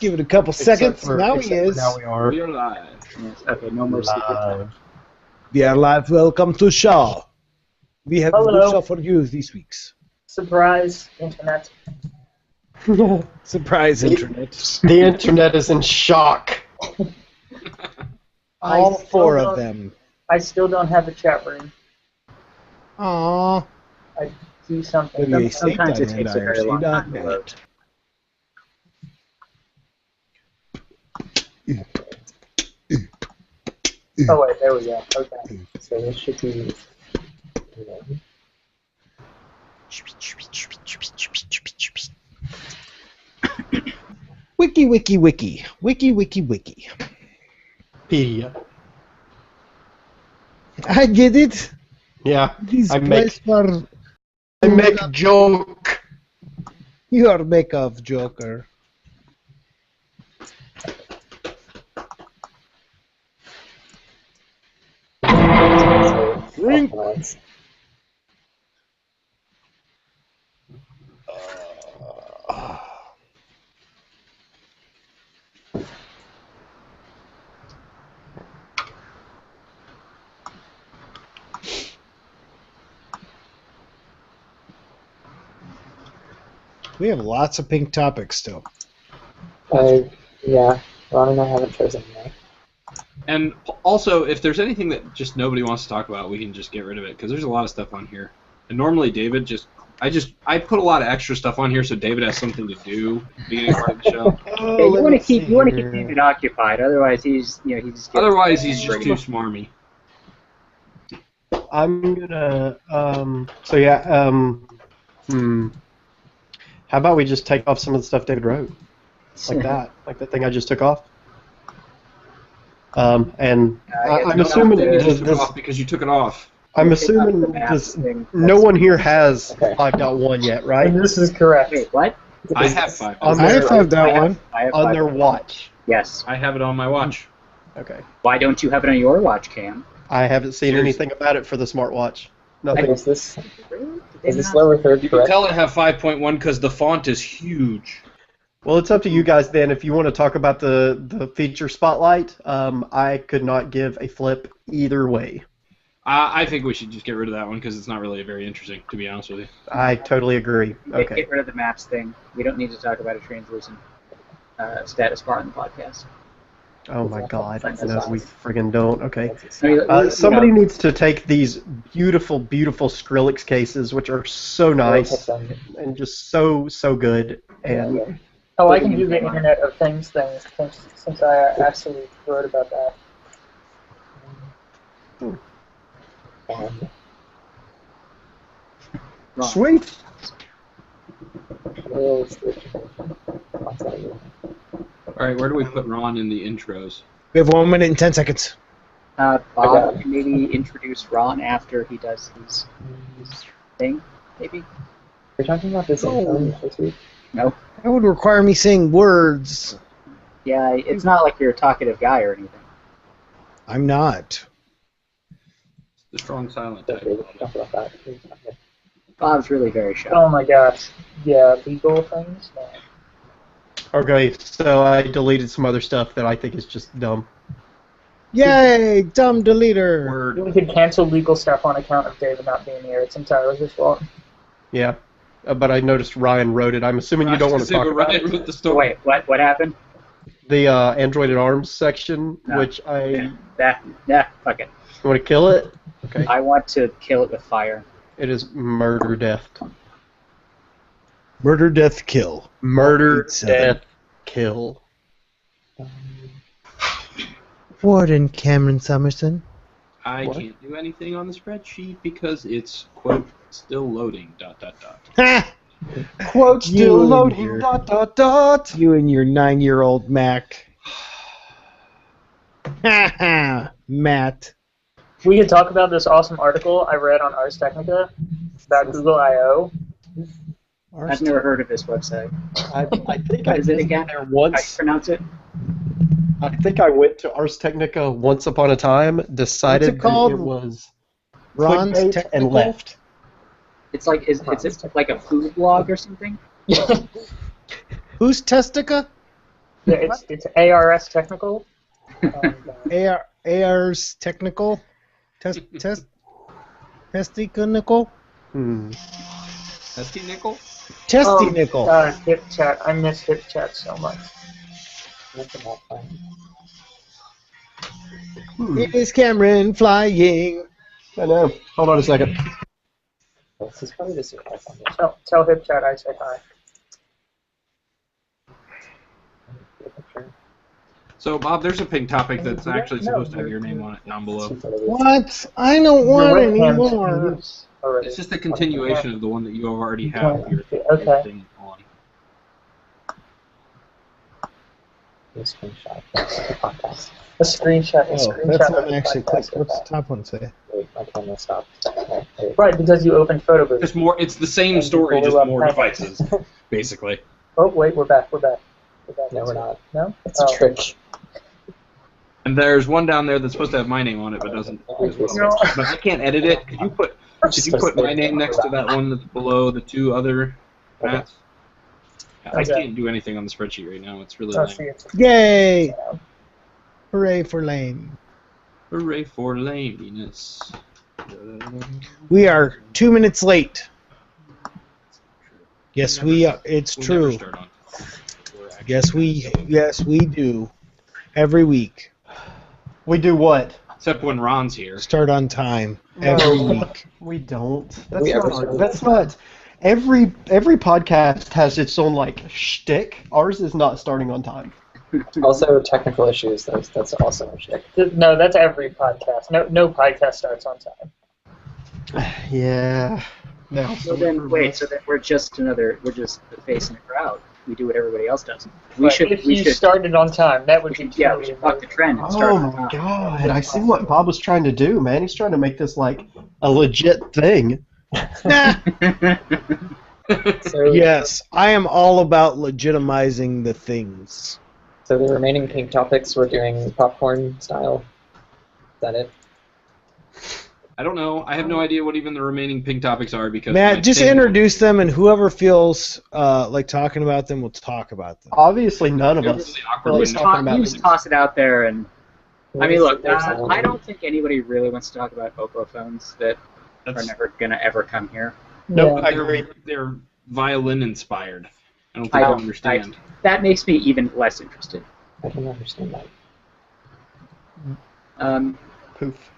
Give it a couple seconds. Now he is. Now we are. We are live. Yes. Okay, no more secret. We are live. Welcome to show. We have a good show for you this week. Surprise, internet. Surprise, internet. The internet is in shock. All four of them. I still don't have a chat room. Aww. I do something. Sometimes it takes a very long time to load. Oh wait, there we go. Okay. So this should be. Wiki, wiki, wiki. Wiki, wiki, wiki. Pedia. I get it. Yeah. This I place make for joke. your make-off Joker. Drink. We have lots of pink topics still. Yeah. Ron and I haven't chosen yet. And also, if there's anything that just nobody wants to talk about, we can just get rid of it because there's a lot of stuff on here. And normally, David I put a lot of extra stuff on here so David has something to do at the beginning part of the show. Yeah, you want to keep David occupied. Otherwise, he's just just too smarmy. I'm gonna. So yeah. How about we just take off some of the stuff David wrote, like that thing I just took off. And I'm assuming you just took it off because you took it off. I'm assuming no one here has 5.1 yet, right? And this is correct. Wait, what? I have 5.1. I have 5.1 on their watch. Yes. I have it on my watch. Okay. Why don't you have it on your watch, Cam? I haven't seen anything about it for the smartwatch. Nothing. Is this lower third You can correct? tell it have 5.1 because the font is huge. Well, it's up to you guys then. If you want to talk about the feature spotlight, I could not give a flip either way. I think we should just get rid of that one because it's not really very interesting, to be honest with you. I totally agree. Okay. Get rid of the maps thing. We don't need to talk about a translucent status bar on the podcast. Oh my God! No, we friggin' don't. Okay. I mean, Somebody needs to take these beautiful, beautiful Skrillex cases, which are so nice and just so good, and. Oh, I can do the Internet of Things thing since I actually wrote about that. Sweet. Alright, where do we put Ron in the intros? We have 1 minute and 10 seconds. Bob can maybe introduce Ron after he does his thing, maybe? You're talking about this this week? No. That would require me saying words. Yeah, it's not like you're a talkative guy or anything. I'm not. The strong silent type. Bob's really very shy. Oh my gosh. Yeah, legal things? No. Okay, so I deleted some other stuff that I think is just dumb. Yay, dumb deleter. Word. We could cancel legal stuff on account of David not being here. It's entirely his fault. Yeah, but I noticed Ryan wrote it. I'm assuming you don't want to talk about Ryan it. wrote the story. Wait, what happened? The Android at Arms section, No. which I... Fuck it. You want to kill it? Okay. I want to kill it with fire. It is murder, death. Murder, death, kill. Murder, Pizza. death, kill. Warden Cameron Summerson. I can't do anything on the spreadsheet because it's, quote, still loading, ... Ha! Quote, You still and loading, your- You and your 9-year-old Mac. Ha ha, Matt. We could talk about this awesome article I read on Ars Technica about Google I/O. I've never heard of this website. I think What I is it did again? there How do you once. pronounce it? I think I went to Ars Technica once upon a time, decided What's it called? that it was Ron's clickbait, Technical? and left. It's like it's like a food blog or something. Who's Testica? Yeah, it's ARS technical. AR's technical? Testicle? Testy nickel? Chesty nickel. God, hip chat. I miss hip chat so much. It is Cameron flying. I know. Hold on a second. This is probably the super fun. Tell hip chat I said hi. So, Bob, there's a pink topic that's actually supposed to have your name on it down below. What? I don't want any more. It's just a continuation of the one that you already have your thing on. A screenshot. Podcast. A screenshot. That's not actually clicked. What's the top one say? Wait, my camera stopped. Right, because you opened photo booth. It's the same story, just more devices, basically. Oh, wait, we're back. No, we're not. No? It's a trick. And there's one down there that's supposed to have my name on it, but doesn't. No. But I can't edit it. Could you put my name next to that one that's below the two other mats? I can't do anything on the spreadsheet right now. It's really lame. Yay! Hooray for lame. Hooray for lameness. We are 2 minutes late. Yes, we are. It's true. Yes, we do. Every week. We do what? Except when Ron's here. Start on time. Every week. We don't. That's not. Every podcast has its own like shtick. Ours is not starting on time. Also, technical issues. That's also a shtick. No, that's every podcast. No podcast starts on time. Yeah. No. So then we're just the face in the crowd. We do what everybody else does. We should start it on time. That would be we should buck the trend and start on time. Oh my God! I see what Bob was trying to do, man. He's trying to make this like a legit thing. Yes, I am all about legitimizing the things. So the remaining pink topics we're doing popcorn style. Is that it? I don't know. I have no idea what even the remaining pink topics are because Matt, just introduce them, and whoever feels like talking about them will talk about them. Obviously, none of us. You just toss it out there, and I mean, look, I don't think anybody really wants to talk about Oppo phones that are never gonna ever come here. No, they're violin inspired. I don't think I understand. That makes me even less interested. I don't understand that. Poof.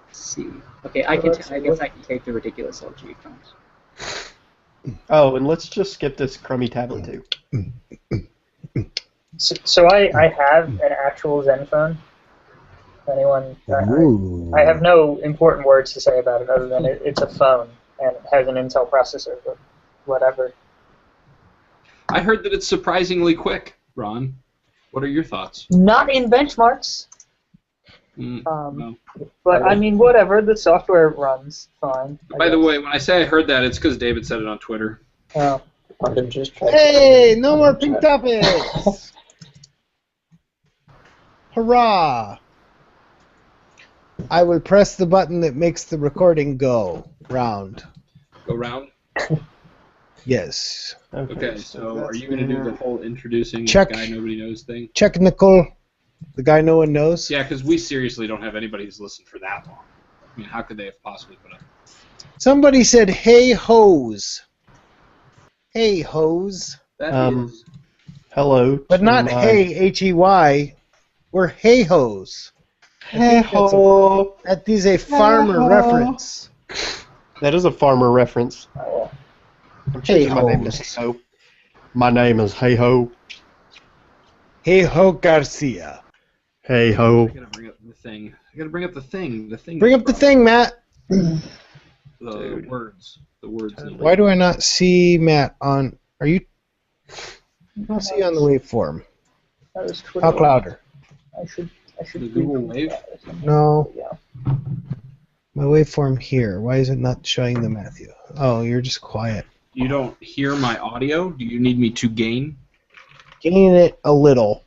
Let's see. Okay, I guess I can take the ridiculous LG phones. Oh, and let's just skip this crummy tablet too. So I have an actual Zen phone. Anyone? I have no important words to say about it other than it's a phone and it has an Intel processor, but whatever. I heard that it's surprisingly quick, Ron. What are your thoughts? Not in benchmarks. No. But I mean, whatever. The software runs fine. By the way, when I say I heard that, it's because David said it on Twitter. Oh. Hey, no more pink topics! Hurrah! I will press the button that makes the recording go round. Go round? Yes. Okay, so are you going to do the whole introducing Check. the guy nobody knows thing? Check Nicole. The guy no one knows? Yeah, because we seriously don't have anybody who's listened for that long. I mean, how could they have possibly put up? Somebody said, hey, hose. Hey, hose. That is. Hello. But not hey, H-E-Y. We're hey, hose. Hey ho. That is a farmer reference. That is a farmer reference. I'm changing my name to Hey-Ho's. Hey Ho. My name is Hey Ho. Hey ho Garcia. Hey Ho. I gotta bring up the thing. I gotta bring up the thing. The thing. Bring up the thing, Matt. The words. The words. Why do I not see Matt on? Are you? I don't see you on the waveform. That was Twitter. Talk louder. I should The Google Wave? No. Yeah. My waveform here. Why is it not showing the Matthew? Oh, you're just quiet. You don't hear my audio? Do you need me to gain? Gain it a little.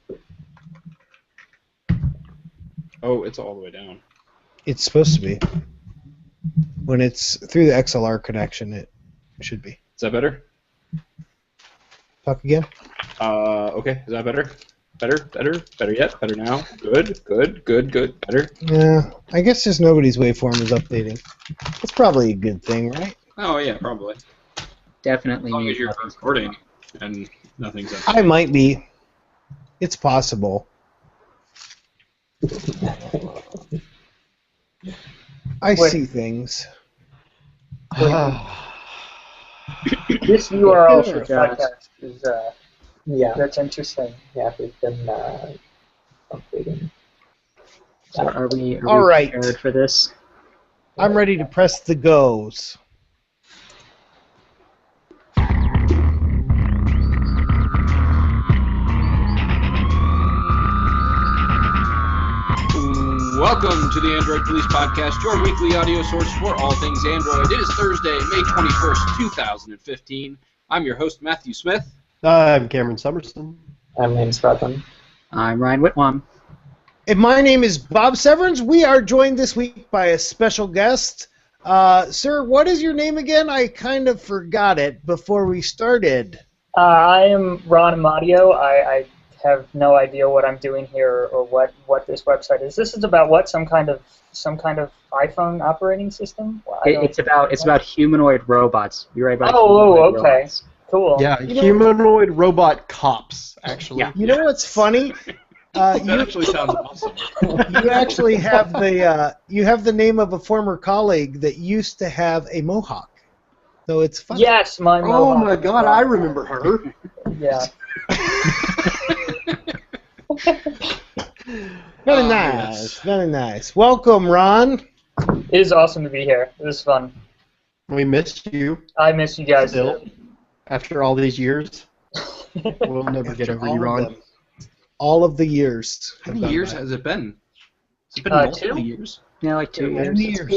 Oh, it's all the way down. It's supposed to be. When it's through the XLR connection, it should be. Is that better? Talk again. Okay. Is that better? Better yet? Better now? Good. Better. Yeah, I guess just nobody's waveform is updating. That's probably a good thing, right? Oh yeah, probably. Definitely As long means as you're nothing's recording and nothing's up. I might be. It's possible. I Wait. see things. This URL for Good the job. podcast is Yeah, that's interesting. yeah, we've been updating. So are we All right. prepared for this? I'm ready to press the goes. Welcome to the Android Police Podcast, your weekly audio source for all things Android. It is Thursday, May 21st, 2015. I'm your host, Matthew Smith. I'm Cameron Summerson. I'm Lance Bradlin. I'm Ryan Whitwam. And my name is Bob Severns. We are joined this week by a special guest. Sir, what is your name again? I kind of forgot it before we started. I am Ron Amadio. I have no idea what I'm doing here or what this website is. This is about what? Some kind of iPhone operating system? Well, It's about humanoid robots. You're right about Oh, humanoid okay. robots. Cool. Yeah, You know- humanoid robot cops, actually. Yeah. You know what's funny? That You actually sounds awesome. you actually have the name of a former colleague that used to have a mohawk. So it's funny. Yes, my Oh mohawk. my god, I remember her. Yeah. Very Oh, nice. yes. Very nice. Welcome, Ron. It is awesome to be here. It was fun. We missed you I miss you guys. still after all these years. We'll never get After over all you, of Ron. them. All of the years. How have many gone years by. has it been? Has it been multiple 2? years? Yeah, like 2 Yeah, years.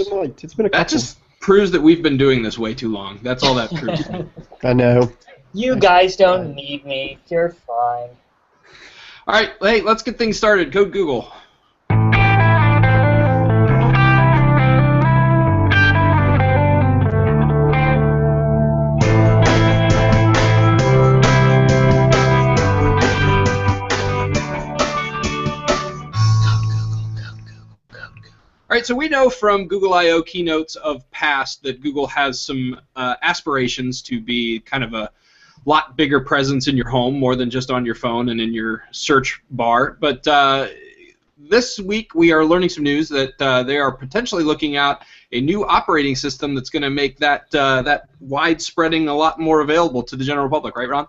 It's been a couple. That just proves that we've been doing this way too long. That's all that proves. I know. You guys don't need me. You're fine. All right, hey, let's get things started. Code Google. All right, so we know from Google I/O keynotes of past that Google has some aspirations to be kind of a lot bigger presence in your home, more than just on your phone and in your search bar. But this week we are learning some news that they are potentially looking at a new operating system that's going to make that that widespreading a lot more available to the general public, right, Ron?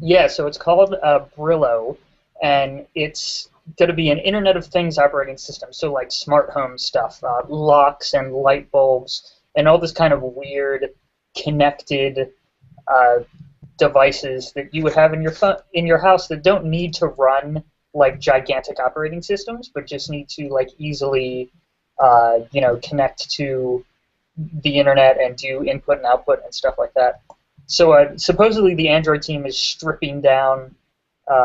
Yeah, so it's called Brillo, and it's going to be an Internet of Things operating system. So like smart home stuff, locks and light bulbs, and all this kind of weird connected devices that you would have in your house that don't need to run like gigantic operating systems, but just need to like easily, connect to the internet and do input and output and stuff like that. So supposedly the Android team is stripping down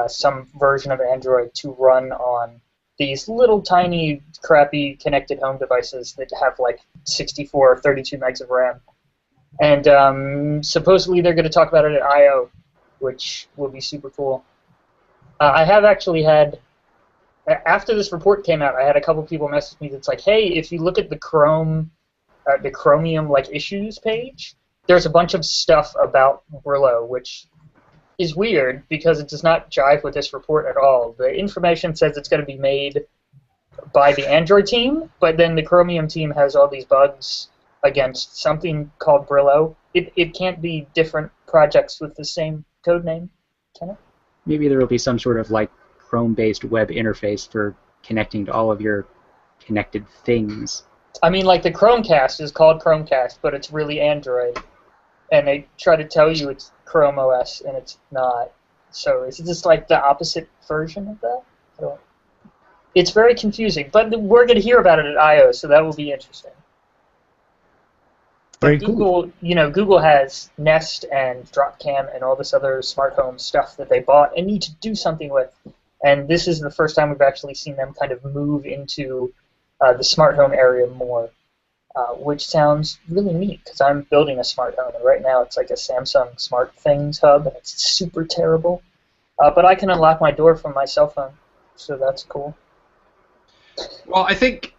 some version of Android to run on these little tiny crappy connected home devices that have like 64 or 32 megs of RAM. And supposedly they're going to talk about it at I/O, which will be super cool. I have actually had, after this report came out, I had a couple people message me that's like, hey, if you look at the Chromium like issues page, there's a bunch of stuff about Brillo, which is weird because it does not jive with this report at all. The information says it's going to be made by the Android team, but then the Chromium team has all these bugs against something called Brillo. It can't be different projects with the same code name, can it? Maybe there will be some sort of like Chrome-based web interface for connecting to all of your connected things. I mean, like the Chromecast is called Chromecast, but it's really Android. And they try to tell you it's Chrome OS, and it's not. So is it just like the opposite version of that? It's very confusing, but we're going to hear about it at I/O, so that will be interesting. Very Google, Google has Nest and Dropcam and all this other smart home stuff that they bought and need to do something with. And this is the first time we've actually seen them kind of move into the smart home area more. which sounds really neat because I'm building a smart home, and right now it's like a Samsung Smart Things hub, and it's super terrible. But I can unlock my door from my cell phone, so that's cool. Well, I think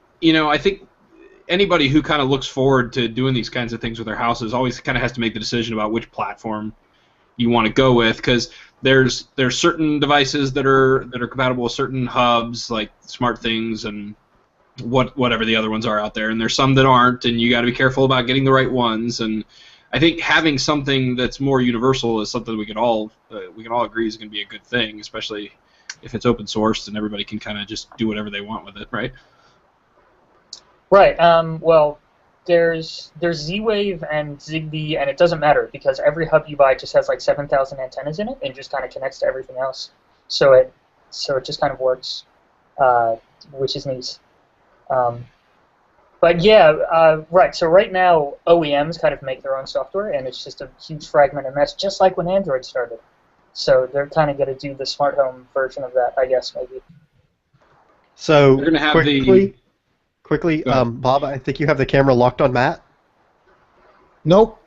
anybody who kind of looks forward to doing these kinds of things with their houses always kind of has to make the decision about which platform you want to go with, because there's certain devices that are compatible with certain hubs like Smart Things and whatever the other ones are out there, and there's some that aren't, and you got to be careful about getting the right ones. And I think having something that's more universal is something we can all agree is going to be a good thing, especially if it's open source and everybody can kind of just do whatever they want with it, right? Right. Well, there's Z-Wave and Zigbee, and it doesn't matter because every hub you buy just has like 7,000 antennas in it and just kind of connects to everything else. So it just kind of works, which is neat. But yeah, right. So right now, OEMs kind of make their own software, and it's just a huge fragmented mess, just like when Android started. So they're kind of going to do the smart home version of that, I guess, maybe. So We're gonna have quickly, Bob, I think you have the camera locked on Matt. Nope.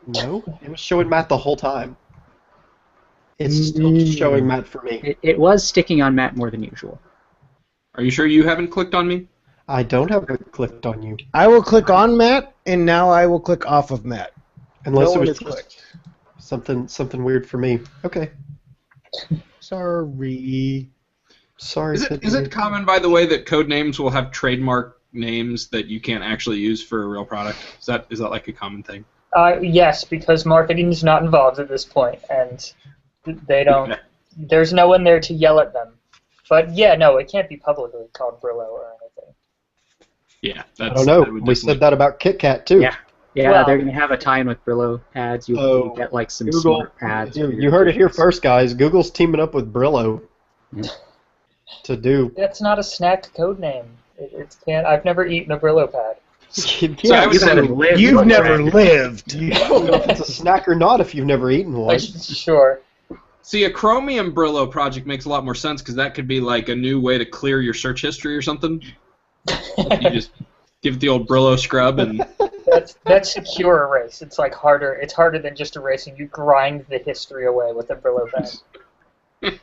No, it was showing Matt the whole time. It's still showing Matt for me. It was sticking on Matt more than usual. Are you sure you haven't clicked on me? I don't have it clicked on you. I will click on Matt, and now I will click off of Matt. Unless No it one was has clicked. something weird for me. Okay. Sorry. Sorry. Is it common, by the way, that code names will have trademark names that you can't actually use for a real product? Is that like a common thing? Yes, because marketing is not involved at this point, and they don't. There's no one there to yell at them. But yeah, no, it can't be publicly called Brillo or anything. Yeah, I don't know. We said that about KitKat too. Yeah, Well, they're going to have a tie-in with Brillo ads. You'll get like some Google smart ads. You heard it here first, guys. Google's teaming up with Brillo to do. That's not a snack code name. It can't. I've never eaten a Brillo pad. Yeah, You've never lived. you don't know if it's a snack or not if you've never eaten one. Sure. See, a Chromium Brillo project makes a lot more sense because that could be like a new way to clear your search history or something. You just give it the old Brillo scrub and. That's secure erase. It's like harder. It's harder than just erasing. You grind the history away with a Brillo pen.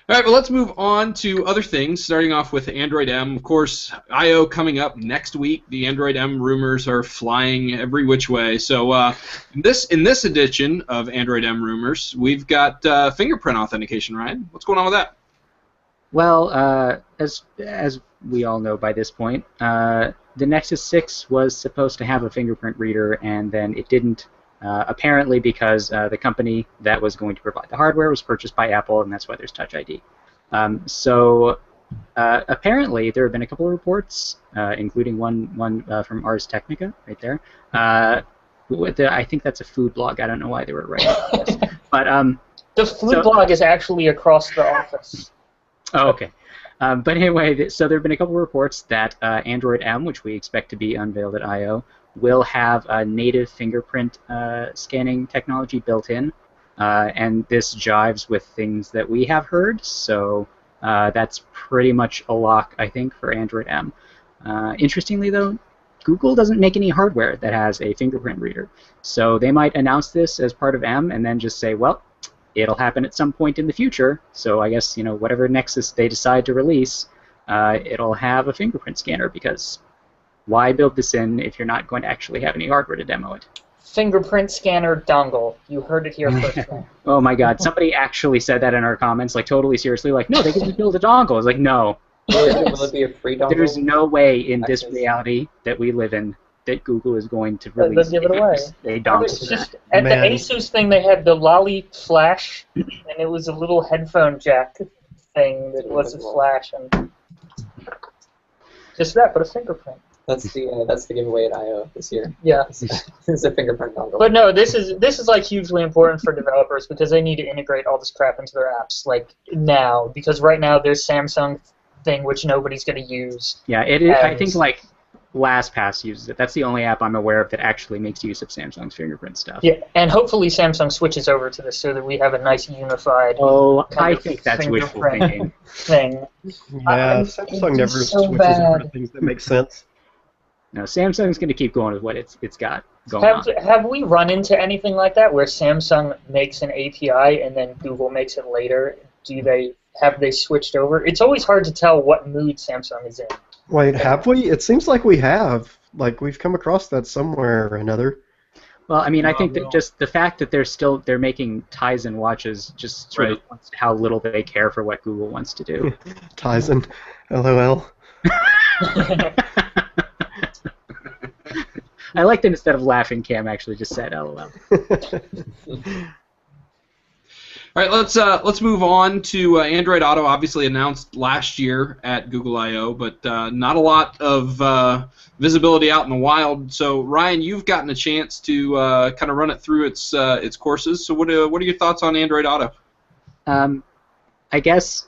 All right, well, let's move on to other things, starting off with Android M. Of course, I/O coming up next week. The Android M rumors are flying every which way. So in this edition of Android M rumors, we've got fingerprint authentication, Ryan. What's going on with that? Well, as we all know by this point, the Nexus 6 was supposed to have a fingerprint reader, and then it didn't. Apparently because the company that was going to provide the hardware was purchased by Apple, and that's why there's Touch ID. So apparently there have been a couple of reports, including one from Ars Technica, right there. I think that's a food blog. I don't know why they were writing about this. But, the food blog is actually across the office. Oh, okay. But anyway, so there have been a couple of reports that Android M, which we expect to be unveiled at I/O, will have a native fingerprint scanning technology built in, and this jives with things that we have heard, so that's pretty much a lock, I think, for Android M. Interestingly, though, Google doesn't make any hardware that has a fingerprint reader, so they might announce this as part of M and then just say, well, it'll happen at some point in the future, so I guess, whatever Nexus they decide to release, it'll have a fingerprint scanner, because why build this in if you're not going to actually have any hardware to demo it? Fingerprint scanner dongle. You heard it here first. Oh my god, somebody actually said that in our comments, like totally seriously, like, no, they can just build a dongle. It's like, no. Will it be a free dongle? There's no way in this reality that we live in that Google is going to release give it away. a dongle. It's just, at the Asus thing, they had the Lolly Flash, and it was a little headphone jack thing that was a flash, and just that, but a fingerprint. That's the giveaway at I/O this year. Yeah. It's a fingerprint dongle. But no, this is like hugely important for developers because they need to integrate all this crap into their apps like now, because right now there's Samsung thing which nobody's going to use. Yeah, it is. I think like LastPass uses it. That's the only app I'm aware of that actually makes use of Samsung's fingerprint stuff. Yeah, and hopefully Samsung switches over to this so that we have a nice unified. Oh, I think that's wishful thinking. Thing. Yeah, Samsung never switches over to things that make sense. No, Samsung's going to keep going with what it's got going on. Have we run into anything like that where Samsung makes an API and then Google makes it later? Have they switched over? It's always hard to tell what mood Samsung is in. Wait, have we? It seems like we have. Like we've come across that somewhere or another. Well, I mean, I think that just the fact that they're making Tizen watches just sort of points to how little they care for what Google wants to do. Tizen, LOL. I like that instead of laughing, Cam actually just said LOL. All right, let's move on to Android Auto. Obviously announced last year at Google I/O, but not a lot of visibility out in the wild. So Ryan, you've gotten a chance to kind of run it through its courses. So what are your thoughts on Android Auto? I guess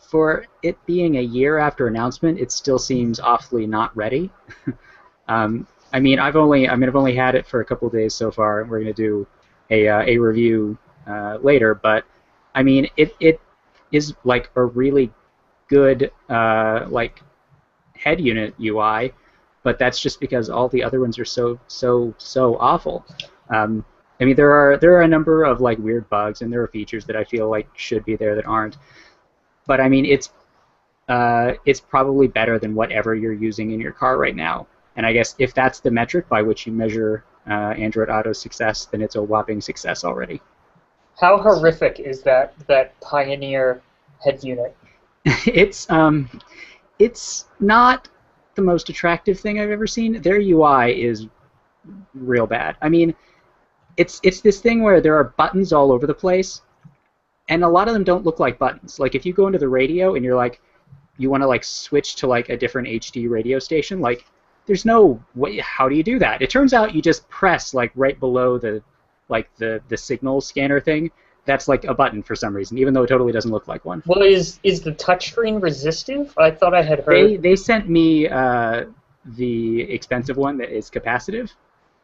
for it being a year after announcement, it still seems awfully not ready. I mean, I've only had it for a couple of days so far, and we're going to do a review later. But I mean, it is like a really good like head unit UI, but that's just because all the other ones are so awful. I mean, there are a number of like weird bugs, and there are features that I feel like should be there that aren't. But I mean, it's probably better than whatever you're using in your car right now. And I guess if that's the metric by which you measure Android Auto's success, then it's a whopping success already. How horrific is that Pioneer head unit? It's not the most attractive thing I've ever seen. Their UI is real bad. I mean, it's this thing where there are buttons all over the place, and a lot of them don't look like buttons. Like if you go into the radio and you're like, you want to like switch to like a different HD radio station, like there's no way. How do you do that? It turns out you just press like right below the signal scanner thing. That's like a button for some reason, even though it totally doesn't look like one. Well, is the touchscreen resistive? I thought I had heard. They sent me the expensive one that is capacitive,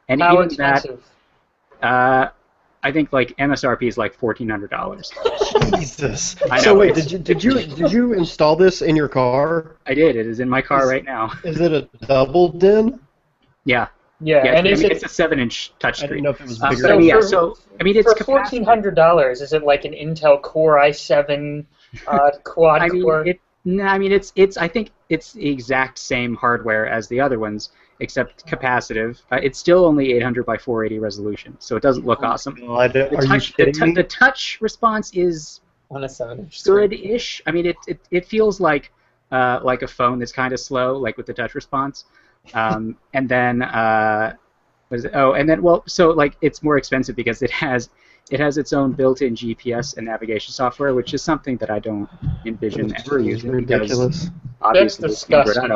and How even expensive? that I think like MSRP is like $1,400. Jesus. I know. So wait, did you install this in your car? I did. It is in my car right now. Is it a double DIN? Yeah. Yeah, and it's a 7-inch touchscine. I didn't know if it was But bigger. I mean, it's for $1,400. Is it like an Intel Core i7 quad core? I think it's the exact same hardware as the other ones, except capacitive. It's still only 800 by 480 resolution, so it doesn't look awesome. The touch response is on a 7-inch good-ish. I mean, it feels like a phone that's kind of slow, like with the touch response. And then so like it's more expensive because it has its own built-in GPS and navigation software, which is something that I don't envision ever using. Ridiculous. Obviously, that's disgusting.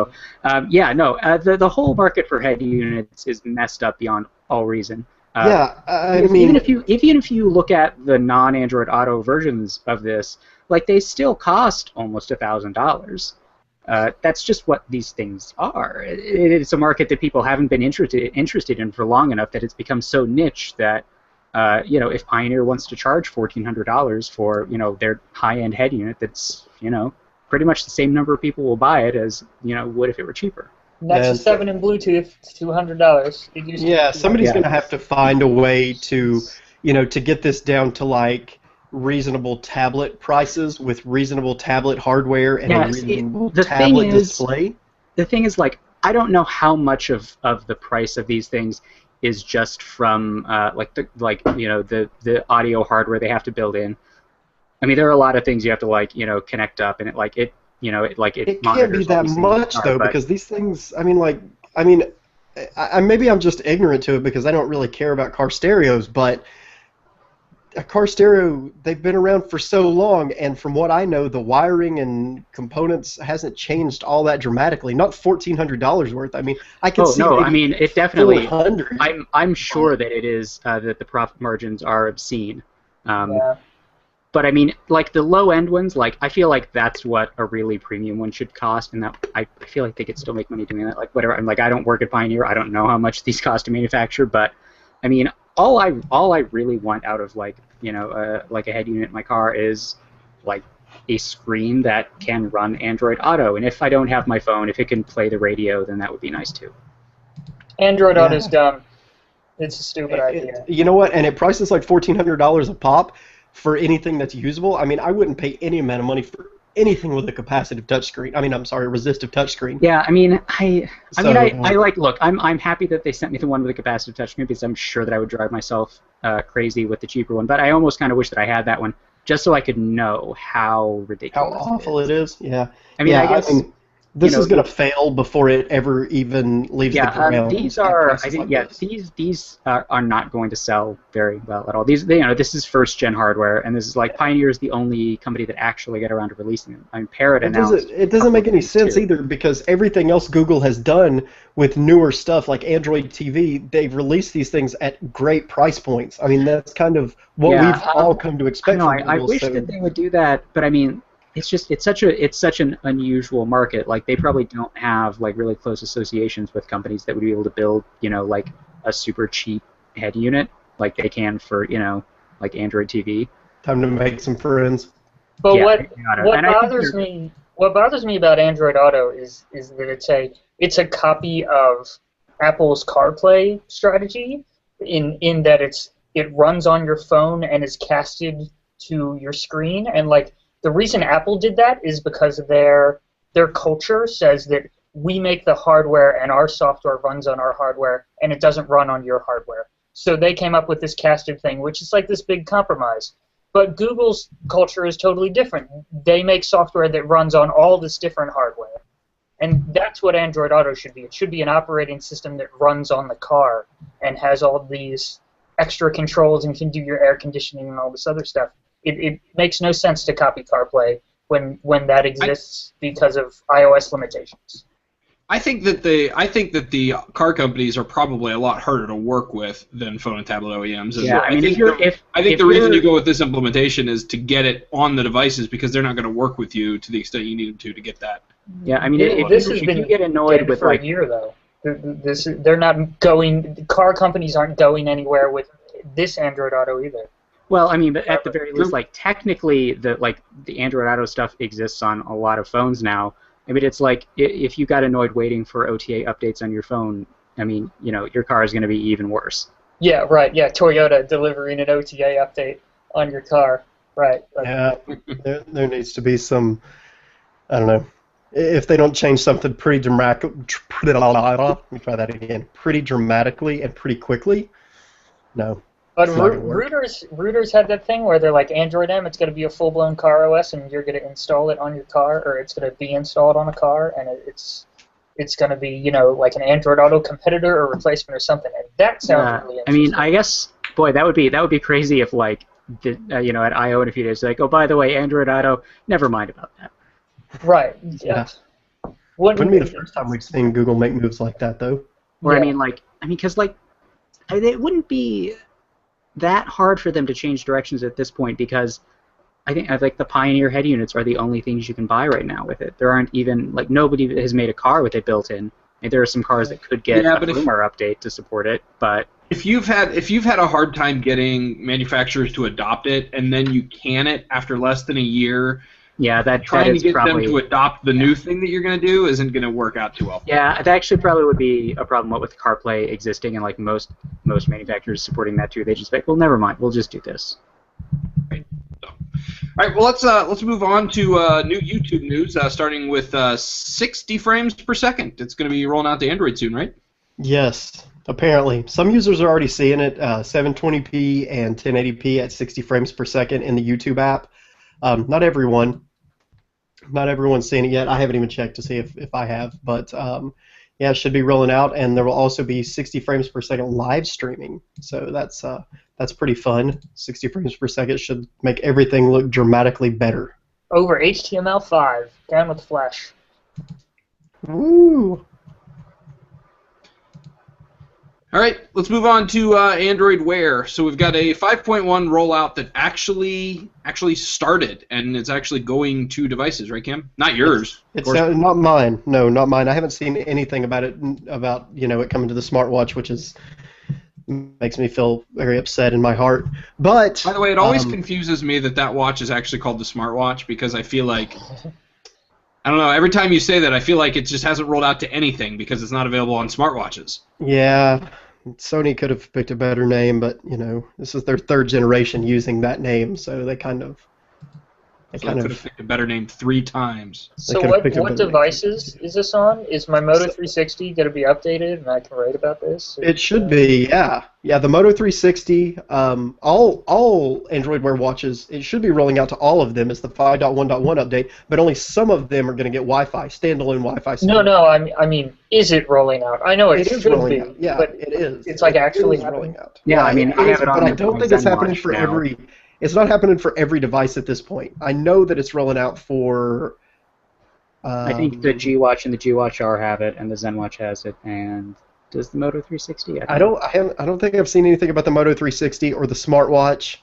The whole market for head units is messed up beyond all reason. I mean, even if you look at the non-Android Auto versions of this, like they still cost almost $1,000. That's just what these things are. It's a market that people haven't been interested in for long enough that it's become so niche that if Pioneer wants to charge $1,400 for their high-end head unit, that's pretty much the same number of people will buy it as would if it were cheaper. Nexus 7 and Bluetooth, $200. Yeah, somebody's going to have to find a way to get this down to like reasonable tablet prices with reasonable tablet hardware and a reasonable tablet display. The thing is, like, I don't know how much of the price of these things is just from the audio hardware they have to build in. I mean, there are a lot of things you have to connect up, and it can't be that much though, because these things. Maybe I'm just ignorant to it because I don't really care about car stereos, but a car stereo, they've been around for so long, and from what I know, the wiring and components hasn't changed all that dramatically. Not $1,400 worth. I mean, I can see. Oh no, I mean it definitely. $400. I'm sure that it is that the profit margins are obscene. But I mean, like the low end ones, like I feel like that's what a really premium one should cost, and that I feel like they could still make money doing that. Like whatever. I'm like, I don't work at Pioneer. I don't know how much these cost to manufacture, but I mean, all I really want out of like a head unit in my car is like a screen that can run Android Auto, and if I don't have my phone, if it can play the radio, then that would be nice too. Android Yeah. Auto's dumb. It's a stupid idea. You know what? And it prices like $1,400 a pop for anything that's usable. I mean, I wouldn't pay any amount of money for anything with a capacitive touchscreen. I mean, I'm sorry, resistive touchscreen. Yeah, I mean, I So- like. Look, I'm happy that they sent me the one with the capacitive touchscreen because I'm sure that I would drive myself crazy with the cheaper one. But I almost kind of wish that I had that one just so I could know how How ridiculous. awful it is. Yeah. I mean, yeah, I guess. This you know, is going to fail before it ever even leaves the ground. These at are, prices I think, like yeah, this. these are not going to sell very well at all. This is first gen hardware, and this is like Pioneer is the only company that actually got around to releasing them. I mean, Parrot announced. It doesn't make any sense too. either because everything else Google has done with newer stuff like Android TV, they've released these things at great price points. I mean, that's kind of what Yeah, we've all come to expect from Google. I wish so- that they would do that, but I mean, it's such an unusual market. Like they probably don't have like really close associations with companies that would be able to build, like a super cheap head unit like they can for, like Android TV. Time to make some friends. But Yeah, what and I think what bothers me about Android Auto is that it's a copy of Apple's CarPlay strategy in that it runs on your phone and is casted to your screen, and like the reason Apple did that is because their culture says that we make the hardware and our software runs on our hardware and it doesn't run on your hardware. So they came up with this casted thing, which is like this big compromise. But Google's culture is totally different. They make software that runs on all this different hardware. And that's what Android Auto should be. It should be an operating system that runs on the car and has all these extra controls and can do your air conditioning and all this other stuff. It makes no sense to copy CarPlay when that exists because of iOS limitations. I think that the car companies are probably a lot harder to work with than phone and tablet OEMs. Yeah, I mean, I think the reason you go with this implementation is to get it on the devices because they're not going to work with you to the extent you need them to get that. Yeah, I mean, This has if been you get annoyed dead with for like a year though. They're not going. Car companies aren't going anywhere with this Android Auto either. Well, I mean, but at the very least, like technically, the Android Auto stuff exists on a lot of phones now. I mean, it's like if you got annoyed waiting for OTA updates on your phone, I mean, your car is going to be even worse. Yeah, right. Yeah, Toyota delivering an OTA update on your car. Right. Yeah, there needs to be some, I don't know, if they don't change something pretty dramatic, let me try that again, pretty dramatically and pretty quickly, no. But it's not gonna work. Rooters had that thing where they're like Android M, it's going to be a full-blown car OS, and you're going to install it on your car, or it's going to be installed on a car, and it's going to be like an Android Auto competitor or replacement or something. And that sounds really I interesting. mean, I guess, boy, that would be crazy if like, at I/O in a few days, like, oh, by the way, Android Auto, never mind about that. Right. Yeah. Wouldn't be the first time we've seen Google make moves like that, though. Or Yeah. because it wouldn't be that hard for them to change directions at this point because I think the Pioneer head units are the only things you can buy right now with it. There aren't even nobody has made a car with it built in. And there are some cars that could get a firmware update to support it, but if you've had a hard time getting manufacturers to adopt it and then you can it after less than a year, trying to get them to adopt the new thing that you're going to do isn't going to work out too well. Yeah, that actually probably would be a problem. What with CarPlay existing and most manufacturers supporting that too, they just well, never mind, we'll just do this. Right. So, all right. Well, let's move on to new YouTube news, starting with 60 frames per second. It's going to be rolling out to Android soon, right? Yes, apparently. Some users are already seeing it, 720p and 1080p at 60 frames per second in the YouTube app. Not everyone. Not everyone's seen it yet. I haven't even checked to see if I have, but it should be rolling out, and there will also be 60 frames per second live streaming. So that's pretty fun. 60 frames per second should make everything look dramatically better. Over HTML5, down with Flash. Woo! All right, let's move on to Android Wear. So we've got a 5.1 rollout that actually started, and it's actually going to devices, right, Cam? Not yours. It's not mine. No, not mine. I haven't seen anything about it it coming to the smartwatch, which makes me feel very upset in my heart. But by the way, it always confuses me that watch is actually called the smartwatch because I feel like I don't know. Every time you say that, I feel like it just hasn't rolled out to anything because it's not available on smartwatches. Yeah, Sony could have picked a better name, but this is their third generation using that name, so they kind of Could have picked a better name 3 times. So what devices is this on? Is my Moto 360 going to be updated and I can write about this? It should be, yeah. Yeah, the Moto 360, all Android Wear watches, it should be rolling out to all of them as the 5.1.1 update, but only some of them are going to get Wi-Fi, standalone Wi-Fi support. No, I mean, is it rolling out? I know it is should rolling be, out. Yeah, but it is. It's like actually rolling out. Yeah, I mean, I have it on. But I don't think it's happening for every. It's not happening for every device at this point. I know that it's rolling out for. I think the G Watch and the G Watch R have it, and the Zen Watch has it, and does the Moto 360? I don't think I've seen anything about the Moto 360 or the smartwatch,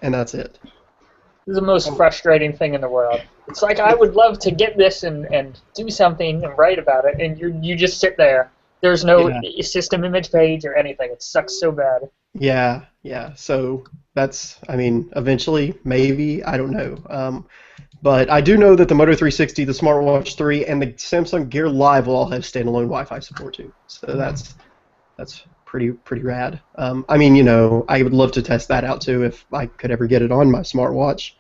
and that's it. This is the most frustrating thing in the world. It's like I would love to get this and do something and write about it, and you just sit there. There's no system image page or anything. It sucks so bad. Yeah. So that's, eventually, maybe, I don't know. But I do know that the Moto 360, the Smartwatch 3, and the Samsung Gear Live will all have standalone Wi-Fi support too. So that's pretty rad. I would love to test that out too if I could ever get it on my smartwatch.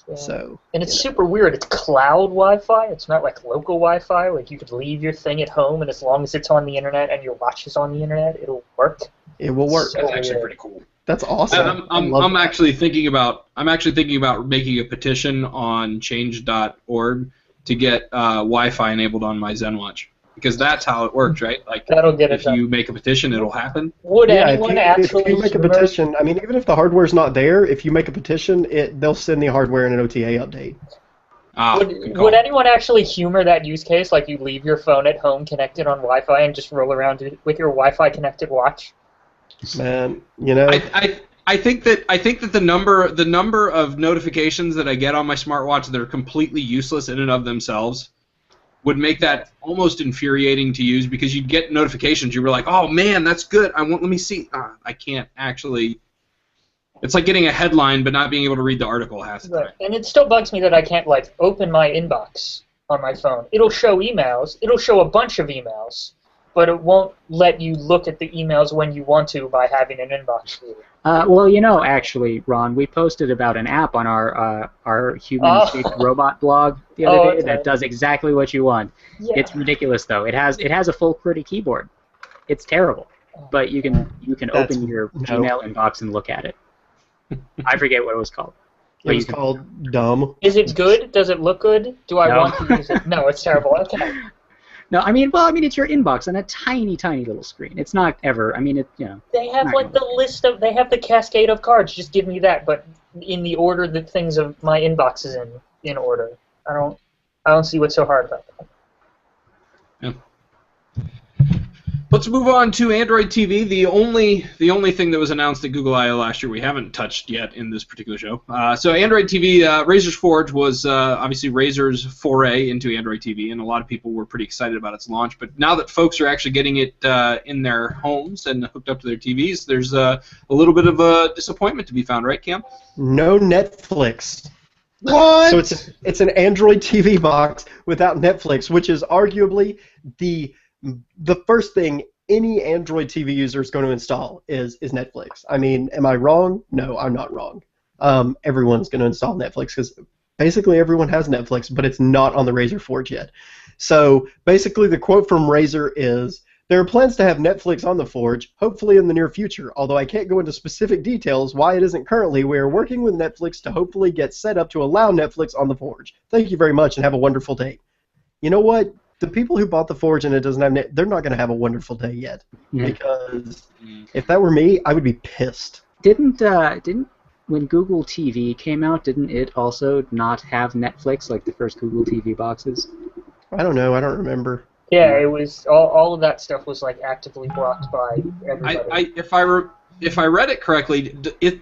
Yeah. So. And it's super weird. It's cloud Wi-Fi. It's not like local Wi-Fi. Like you could leave your thing at home, and as long as it's on the internet and your watch is on the internet, it'll work. It will work. So That's actually pretty cool. That's awesome. I'm actually thinking about making a petition on change.org to get Wi-Fi enabled on my ZenWatch, because that's how it works, right? Like that'll get it if done. you make a petition, it'll happen. Would anyone actually? If you make a petition, even if the hardware's not there, if you make a petition, they'll send the hardware in an OTA update. Would anyone actually humor that use case? Like you leave your phone at home connected on Wi-Fi and just roll around with your Wi-Fi connected watch? Man, I think that the number of notifications that I get on my smartwatch that are completely useless in and of themselves would make that almost infuriating to use, because you'd get notifications, you were like, oh man, that's good, let me see. I can't actually. It's like getting a headline but not being able to read the article half the time. And it still bugs me that I can't open my inbox on my phone. It'll show emails. It'll show a bunch of emails, but it won't let you look at the emails when you want to by having an inbox reader. Well, actually, Ron, we posted about an app on our human-shaped robot blog the other day that does exactly what you want. Yeah. It's ridiculous, though. It has a full QWERTY keyboard. It's terrible, but you can open your Gmail inbox and look at it. I forget what it was called. It was called Dumb. Is it good? Does it look good? Do I want to use it? No, it's terrible. Okay. No, it's your inbox on a tiny, tiny little screen. It's not ever. They have the list of. They have the cascade of cards. Just give me that, but in the order that things of my inbox is in order. I don't see what's so hard about that. Yeah. Let's move on to Android TV. The only thing that was announced at Google I/O last year we haven't touched yet in this particular show. So Android TV, Razer's Forge was obviously Razer's foray into Android TV, and a lot of people were pretty excited about its launch. But now that folks are actually getting it in their homes and hooked up to their TVs, there's a little bit of a disappointment to be found, right, Cam? No Netflix. What? So it's an Android TV box without Netflix, which is arguably the first thing any Android TV user is going to install is Netflix. Am I wrong? No, I'm not wrong. Everyone's going to install Netflix because basically everyone has Netflix, but it's not on the Razer Forge yet. So basically the quote from Razer is, there are plans to have Netflix on the Forge, hopefully in the near future, although I can't go into specific details why it isn't currently. We are working with Netflix to hopefully get set up to allow Netflix on the Forge. Thank you very much and have a wonderful day. You know what? The people who bought the Forge and it doesn't have they're not going to have a wonderful day yet, because if that were me, I would be pissed. Didn't when Google TV came out, didn't it also not have Netflix like the first Google TV boxes? I don't know. I don't remember. Yeah, it was all of that stuff was actively blocked by everybody. If I read it correctly,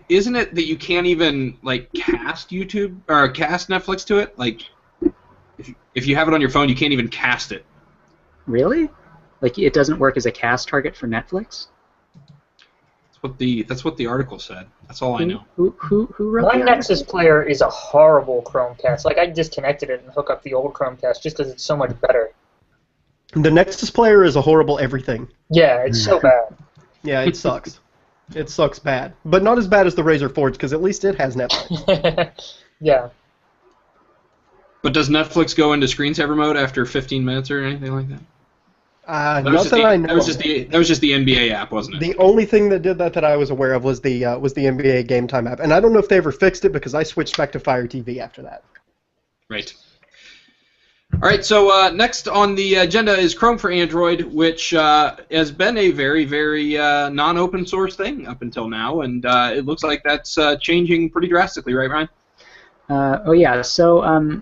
isn't it that you can't even cast YouTube or cast Netflix to it? If you have it on your phone, you can't even cast it. Really? It doesn't work as a cast target for Netflix? That's That's what the article said. That's all I know. Who wrote My the Nexus player is a horrible Chromecast. Like, I disconnected it and hook up the old Chromecast just because it's so much better. The Nexus player is a horrible everything. Yeah, it's so bad. Yeah, it sucks. It sucks bad. But not as bad as the Razer Forge, because at least it has Netflix. Yeah. But does Netflix go into screensaver mode after 15 minutes or anything like that? Not that I know. That was just the NBA app, wasn't it? The only thing that did that I was aware of was the NBA Game Time app, and I don't know if they ever fixed it because I switched back to Fire TV after that. Right. All right. So next on the agenda is Chrome for Android, which has been a very, very non-open source thing up until now, and it looks like that's changing pretty drastically, right, Ryan? Oh yeah. So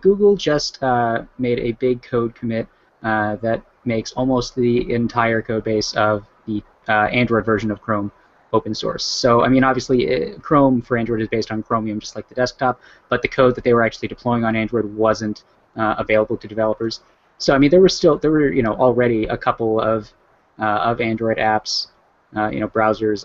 Google just made a big code commit that makes almost the entire code base of the Android version of Chrome open source. So, I mean, obviously, Chrome for Android is based on Chromium, just like the desktop, but the code that they were actually deploying on Android wasn't available to developers. So, I mean, there were already a couple of Android apps, browsers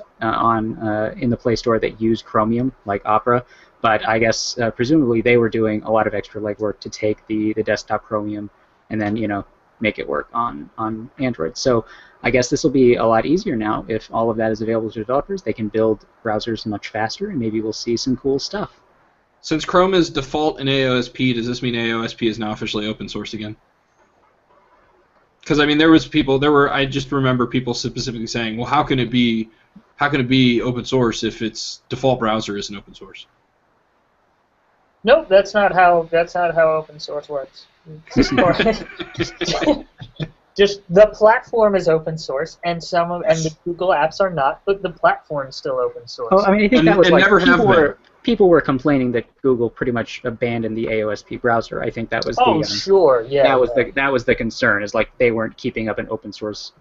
in the Play Store that use Chromium, like Opera. But I guess presumably they were doing a lot of extra legwork to take the desktop Chromium and then make it work on Android. So I guess this will be a lot easier now if all of that is available to developers. They can build browsers much faster, and maybe we'll see some cool stuff. Since Chrome is default in AOSP, does this mean AOSP is now officially open source again? Because I mean, I just remember people specifically saying, well, how can it be open source if its default browser isn't open source? Nope, that's not how open source works. Just the platform is open source, and the Google apps are not, but the platform's still open source. Oh, I mean, I think that was never people were complaining that Google pretty much abandoned the AOSP browser. I think that was sure, yeah. That was the concern, is like they weren't keeping up an open source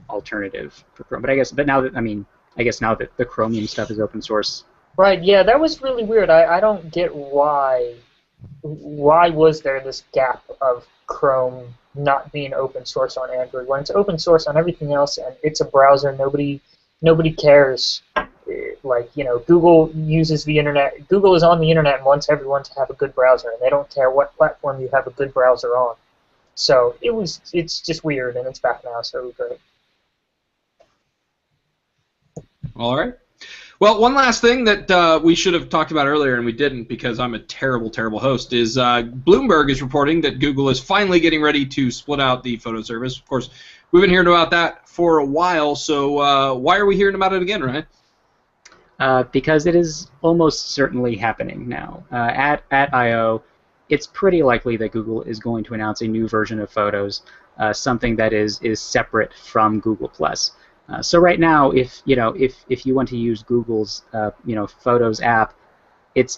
alternative for Chrome. But now that the Chromium stuff is open source. Right, yeah, that was really weird. I don't get why was there this gap of Chrome not being open source on Android when it's open source on everything else, and it's a browser. Nobody cares. Google uses the internet. Google is on the internet and wants everyone to have a good browser, and they don't care what platform you have a good browser on. So it's just weird, and it's back now, so great. All right. Well, one last thing that we should have talked about earlier, and we didn't because I'm a terrible, terrible host, is Bloomberg is reporting that Google is finally getting ready to split out the photo service. Of course, we've been hearing about that for a while, so why are we hearing about it again, Ryan? Because it is almost certainly happening now. At I/O, it's pretty likely that Google is going to announce a new version of Photos, something that is separate from Google+. So right now, if you want to use Google's Photos app, it's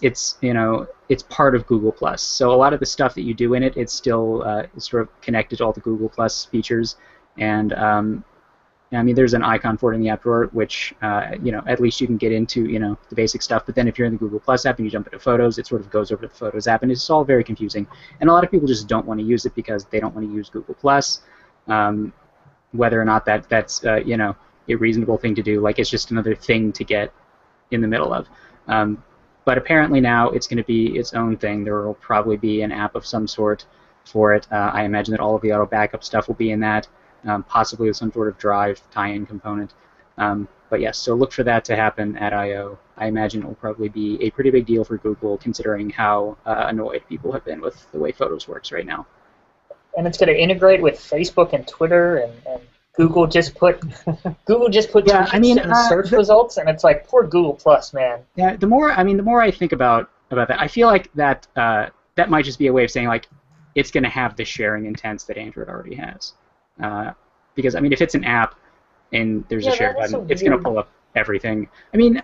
part of Google+. So a lot of the stuff that you do in it, it's still sort of connected to all the Google+ features, and I mean, there's an icon for it in the App Drawer, which at least you can get into the basic stuff. But then if you're in the Google+ app and you jump into Photos, it sort of goes over to the Photos app, and it's all very confusing. And a lot of people just don't want to use it because they don't want to use Google+. Whether or not that's a reasonable thing to do, like it's just another thing to get in the middle of. But apparently now it's going to be its own thing. There will probably be an app of some sort for it. I imagine that all of the auto backup stuff will be in that, possibly with some sort of drive tie-in component. But yes, so look for that to happen at I/O. I imagine it will probably be a pretty big deal for Google, considering how annoyed people have been with the way Photos works right now. And it's going to integrate with Facebook and Twitter, and Google just put tweets in search results, and it's like, poor Google+, man. Yeah, the more I think about that, I feel like that that might just be a way of saying like it's going to have the sharing intents that Android already has. Because I mean, if it's an app and there's a share button, it's going to pull up everything. I mean,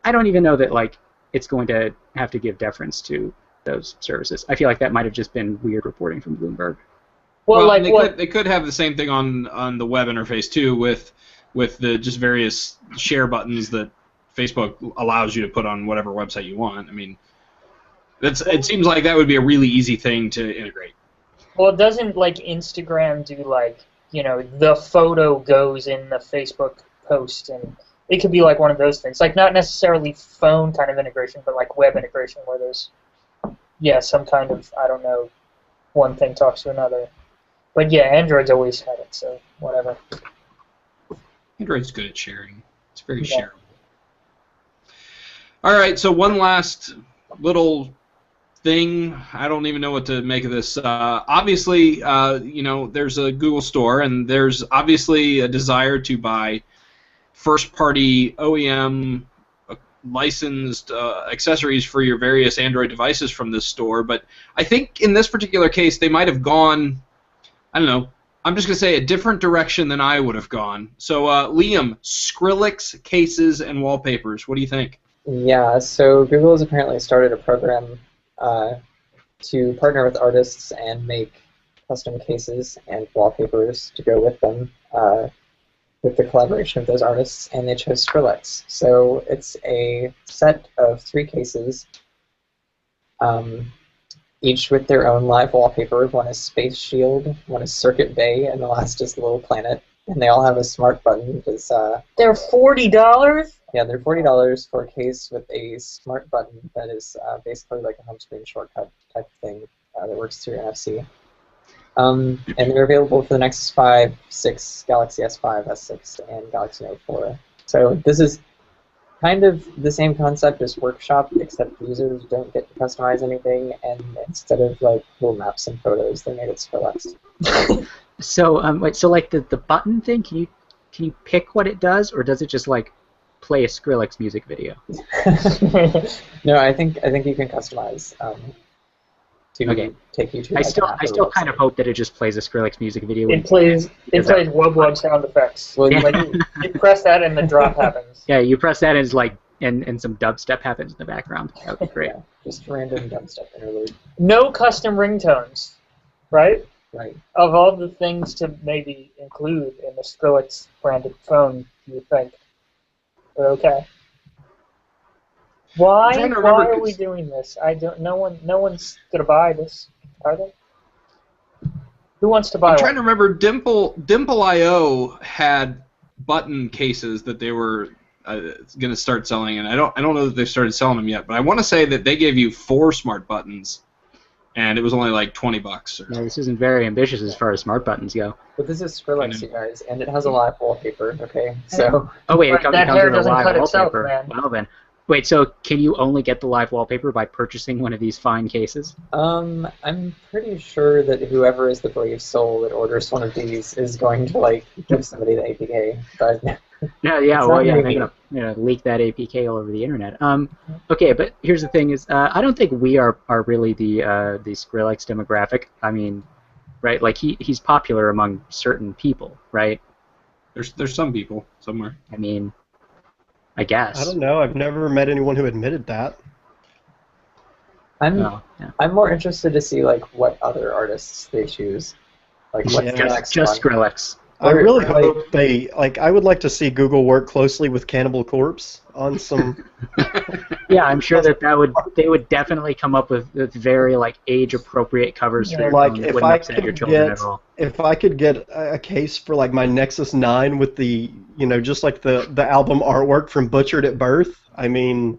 I don't even know that like it's going to have to give deference to those services. I feel like that might have just been weird reporting from Bloomberg. Well, they could have the same thing on the web interface too, with the just various share buttons that Facebook allows you to put on whatever website you want. I mean, it seems like that would be a really easy thing to integrate. Well, doesn't like Instagram do like the photo goes in the Facebook post, and it could be like one of those things, like not necessarily phone kind of integration, but like web integration where there's some kind of, I don't know, one thing talks to another. But yeah, Android's always had it, so whatever. Android's good at sharing. It's very shareable. All right, so one last little thing. I don't even know what to make of this. Obviously, there's a Google store, and there's obviously a desire to buy first-party OEM licensed accessories for your various Android devices from this store. But I think in this particular case, they might have gone, I don't know, I'm just going to say a different direction than I would have gone. So, Liam, Skrillex cases and wallpapers. What do you think? Yeah, so Google has apparently started a program to partner with artists and make custom cases and wallpapers to go with them with the collaboration of those artists, and they chose Skrillex. So it's a set of 3 cases, each with their own live wallpaper. One is Space Shield, one is Circuit Bay, and the last is Little Planet. And they all have a smart button. Because, they're $40? Yeah, they're $40 for a case with a smart button that is basically like a home screen shortcut type thing that works through NFC. And they're available for the Nexus 5, 6, Galaxy S5, S6, and Galaxy Note 4. So this is kind of the same concept as Workshop, except users don't get to customize anything, and instead of like cool maps and photos, they made it Skrillex. So wait, so like the button thing, can you pick what it does, or does it just like play a Skrillex music video? No, I think you can customize to take you to. I still kind of hope that it just plays a Skrillex music video. It plays wub sound effects. Well, like you press that and the drop happens. Yeah, you press that and it's like and some dubstep happens in the background. That would be great. Yeah, just random dubstep interlude. No custom ringtones, right? Right. Of all the things to maybe include in the Skrillex branded phone, you think? But okay. Why are we doing this? No one's gonna buy this, are they? Who wants to buy I'm trying to remember. Dimple.io had button cases that they were going to start selling, and I don't know that they've started selling them yet. But I want to say that they gave you 4 smart buttons, and it was only like $20. Yeah, this isn't very ambitious as far as smart buttons go. But this is Skrillex, you guys, and it has a live wallpaper. Okay, so. Oh wait, it comes with a live cut itself, wallpaper. Man. Well then. Wait, so can you only get the live wallpaper by purchasing one of these fine cases? I'm pretty sure that whoever is the brave soul that orders one of these is going to like give somebody the APK. But they're gonna leak that APK all over the internet. Okay, but here's the thing: is I don't think we are really the Skrillex demographic. I mean, right? Like he's popular among certain people, right? There's some people somewhere. I mean. I guess. I don't know. I've never met anyone who admitted that. I'm more interested to see like what other artists they choose. Like what's the next just one. Skrillex. I really hope they I would like to see Google work closely with Cannibal Corpse on some. Yeah, I'm sure they would definitely come up with very like age appropriate covers for your phone that wouldn't upset your children at all. If I could get a case for like my Nexus 9 with the just like the album artwork from Butchered at Birth, I mean,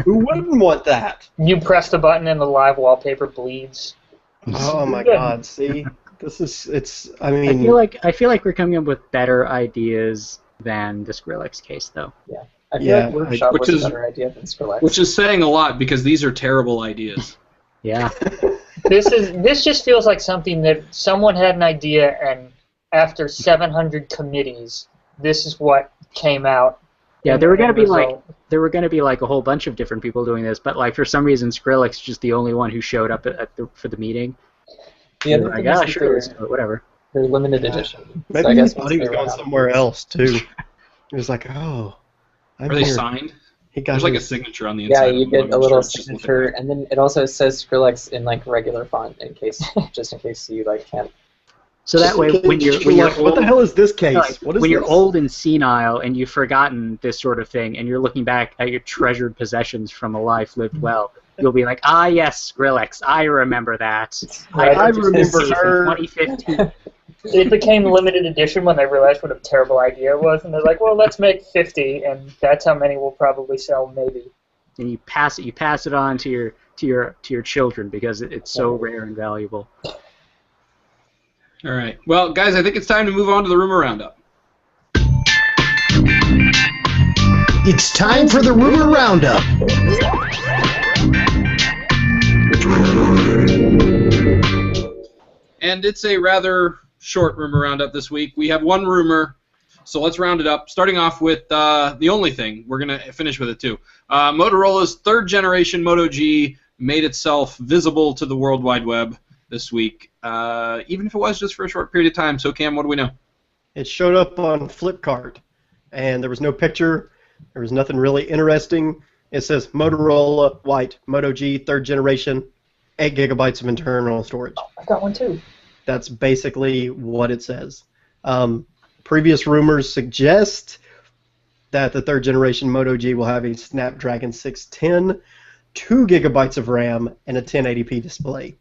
who wouldn't want that? You press the button and the live wallpaper bleeds. Oh my God! See. I feel like we're coming up with better ideas than the Skrillex case, though. Yeah, I feel like Workshop was a better idea than Skrillex. Which is saying a lot because these are terrible ideas. Yeah. This just feels like something that someone had an idea, and after 700 committees, this is what came out. Yeah, there were going to be like a whole bunch of different people doing this, but like for some reason Skrillex is just the only one who showed up for the meeting. Yeah, whatever. They're limited edition. Maybe so I guess he was going somewhere else too. He was like, "Oh, are they signed?" There's like a signature on the inside. Yeah, you get a little signature, and then it also says Skrillex in like regular font just in case you like can't. So that way, when you're old, what the hell is this case? When you're old and senile and you've forgotten this sort of thing, and you're looking back at your treasured possessions from a life lived well. You'll be like, yes, Skrillex, I remember that. I remember her. 2015. It became limited edition when they realized what a terrible idea it was, and they're like, well, let's make 50, and that's how many we'll probably sell, maybe. And you pass it on to your children because it's so rare and valuable. All right. Well, guys, I think it's time to move on to the rumor roundup. It's time for the rumor roundup. And it's a rather short rumor roundup this week. We have one rumor, so let's round it up. Starting off with the only thing. We're going to finish with it, too. Motorola's third-generation Moto G made itself visible to the World Wide Web this week, even if it was just for a short period of time. So, Cam, what do we know? It showed up on Flipkart, and there was no picture. There was nothing really interesting. It says Motorola White Moto G third generation, 8 gigabytes of internal storage. Oh, I got one too. That's basically what it says. Previous rumors suggest that the third generation Moto G will have a Snapdragon 610, 2 gigabytes of RAM, and a 1080p display.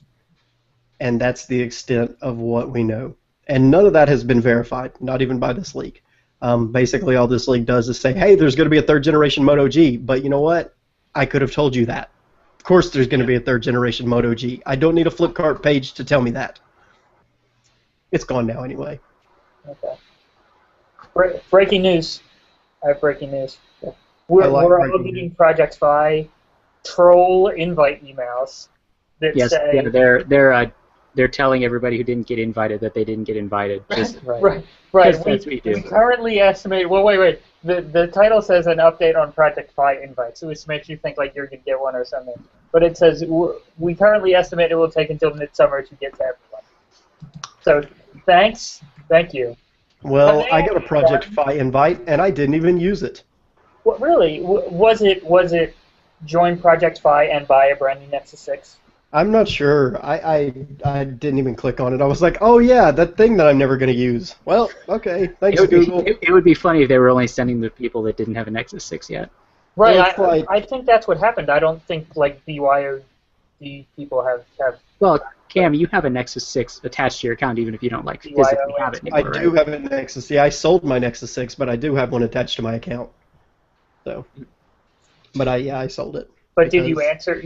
And that's the extent of what we know. And none of that has been verified, not even by this leak. Basically, all this leak does is say, hey, there's going to be a third generation Moto G, but you know what? I could have told you that. Of course there's going to be a third generation Moto G. I don't need a Flipkart page to tell me that. It's gone now anyway. Okay. Breaking news. I have breaking news. We're all getting Project Fi troll invite emails that say... Yeah, they're telling everybody who didn't get invited that they didn't get invited. Just, right. That's what we do. We currently estimate... Well, wait. The title says an update on Project Fi invites, which makes you think like you're going to get one or something. But it says we currently estimate it will take until midsummer to get to everyone. So thank you. Well, I got a Project Fi invite, and I didn't even use it. What really? Was it join Project Fi and buy a brand new Nexus 6? I'm not sure. I didn't even click on it. I was like, oh yeah, that thing that I'm never going to use. Well, okay, thanks Google. It would be funny if they were only sending the people that didn't have a Nexus 6 yet. Right, Well, I think that's what happened. I don't think like BYOD people have. Well, Cam, you have a Nexus 6 attached to your account, even if you don't like physically have it anymore, I do have a Nexus. Yeah, I sold my Nexus 6, but I do have one attached to my account. So, but I sold it. But did you answer?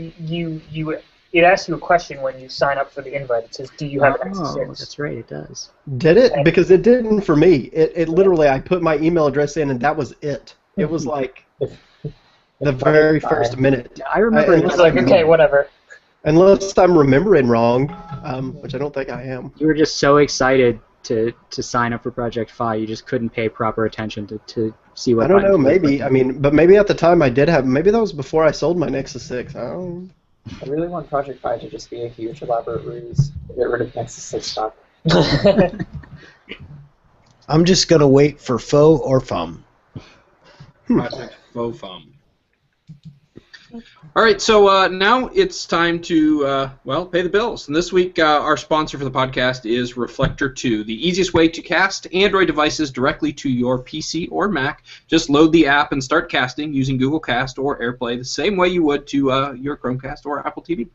It asks you a question when you sign up for the invite. It says, "Do you have a Nexus 6?" Oh, that's right, it does. Did it? Because it didn't for me. It literally, I put my email address in, and that was it. It was like the very first minute. I remember. It was like, okay, whatever. Unless I'm remembering wrong, which I don't think I am. You were just so excited to sign up for Project Fi, you just couldn't pay proper attention to see what. I don't know. Maybe but maybe at the time I did have. Maybe that was before I sold my Nexus 6. I really want Project Fi to just be a huge elaborate ruse to get rid of Nexus 6 stock. I'm just gonna wait for faux or fum. Project Faux Fum. All right, so now it's time to, pay the bills. And this week, our sponsor for the podcast is Reflector 2, the easiest way to cast Android devices directly to your PC or Mac. Just load the app and start casting using Google Cast or AirPlay the same way you would to your Chromecast or Apple TV.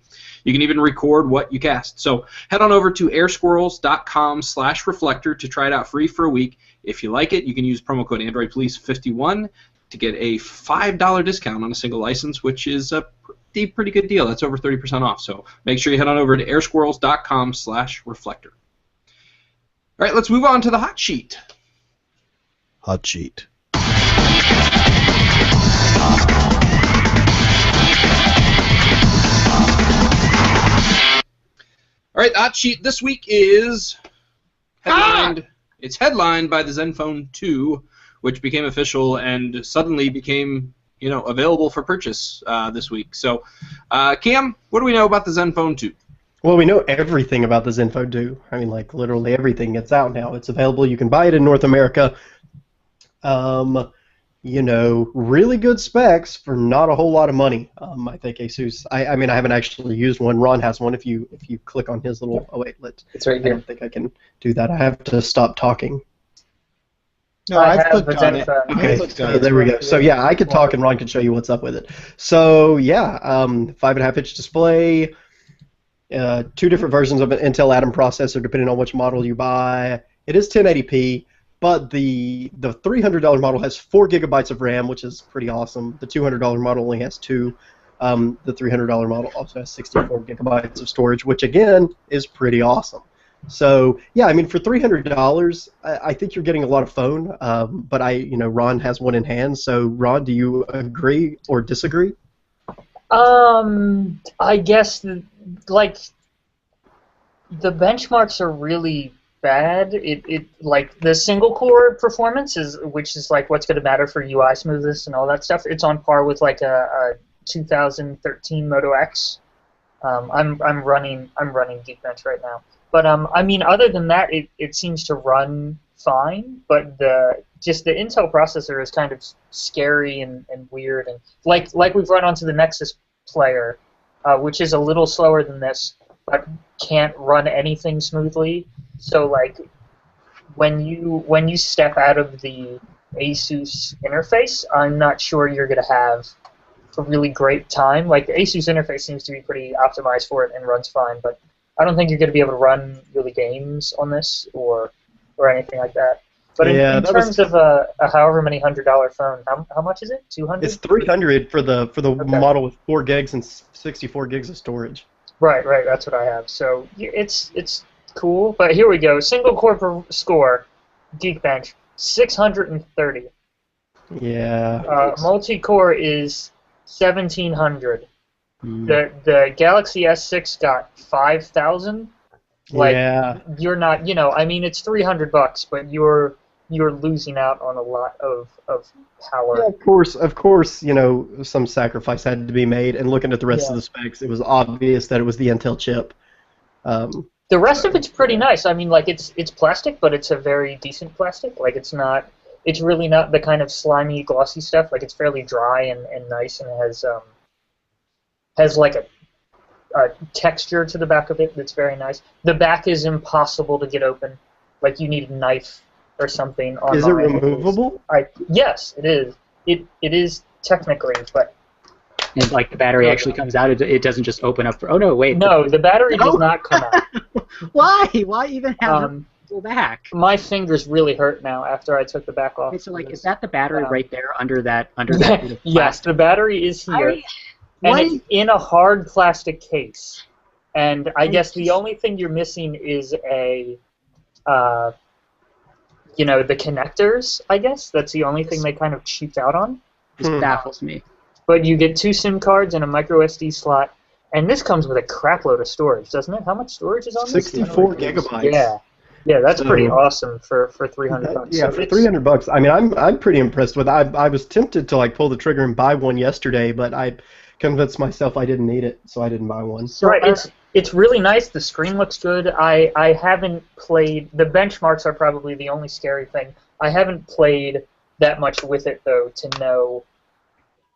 You can even record what you cast. So head on over to airsquirrels.com/reflector to try it out free for a week. If you like it, you can use promo code AndroidPolice51 to get a $5 discount on a single license, which is a pretty good deal. That's over 30% off. So make sure you head on over to airsquirrels.com/reflector. All right, let's move on to the hot sheet. Hot sheet. All right, the hot sheet this week is headlined. It's headlined by the Zenfone 2, which became official and suddenly became, available for purchase this week. So, Cam, what do we know about the Zenfone 2? Well, we know everything about the Zenfone 2. I mean, like, literally everything. It's out now. It's available. You can buy it in North America. Really good specs for not a whole lot of money. I think ASUS. I haven't actually used one. Ron has one. If you click on his little. Oh wait, it's right here. I don't think I can do that. I have to stop talking. No, I've clicked on it. Okay, there we go. So yeah, I could talk and Ron can show you what's up with it. So yeah, 5.5-inch display, 2 different versions of an Intel Atom processor depending on which model you buy. It is 1080p, but the $300 model has 4 gigabytes of RAM, which is pretty awesome. The $200 model only has 2. The $300 model also has 64 gigabytes of storage, which again is pretty awesome. So yeah, I mean for $300, I think you're getting a lot of phone. But Ron has one in hand. So Ron, do you agree or disagree? I guess like the benchmarks are really bad. It like the single core performance which is like what's going to matter for UI smoothness and all that stuff. It's on par with like a 2013 Moto X. I'm running Geekbench right now. But I mean, other than that, it seems to run fine. But the Intel processor is kind of scary and weird, and like we've run onto the Nexus player, which is a little slower than this, but can't run anything smoothly. So like when you step out of the ASUS interface, I'm not sure you're gonna have a really great time. Like the ASUS interface seems to be pretty optimized for it and runs fine, but I don't think you're going to be able to run really games on this or anything like that. But in terms of a however many $100 phone, how much is it? 200? It's 300 for the Okay. model with 4 gigs and 64 gigs of storage. Right. That's what I have. So it's cool. But here we go. Single core score, Geekbench, 630. Yeah. Multi-core is 1700. The Galaxy S6 got 5,000. Like you're not, I mean it's $300, but you're losing out on a lot of power. Yeah, of course, some sacrifice had to be made, and looking at the rest of the specs, it was obvious that it was the Intel chip. The rest of it's pretty nice. I mean, like it's plastic, but it's a very decent plastic. Like it's really not the kind of slimy, glossy stuff. Like it's fairly dry and nice, and has like a texture to the back of it that's very nice. The back is impossible to get open. Like you need a knife or something. Is it removable? Yes, it is. It is technically, but. And like the battery actually comes out. It doesn't just open up. Oh no, wait. No, the battery does not come out. Why? Why even have it go back? My fingers really hurt now after I took the back off. Okay, so like, is that the battery right there under that? Yes, the battery is here. And it's in a hard plastic case. And I guess the only thing you're missing is the connectors, I guess. That's the only thing they kind of cheaped out on. This baffles me. But you get 2 SIM cards and a micro SD slot. And this comes with a crap load of storage, doesn't it? How much storage is on this? 64 gigabytes. Yeah, that's pretty awesome for $300. Yeah, for $300. I mean, I'm pretty impressed with it. I was tempted to like pull the trigger and buy one yesterday, but I convinced myself I didn't need it, so I didn't buy one. Right, it's really nice. The screen looks good. I haven't played. The benchmarks are probably the only scary thing. I haven't played that much with it though to know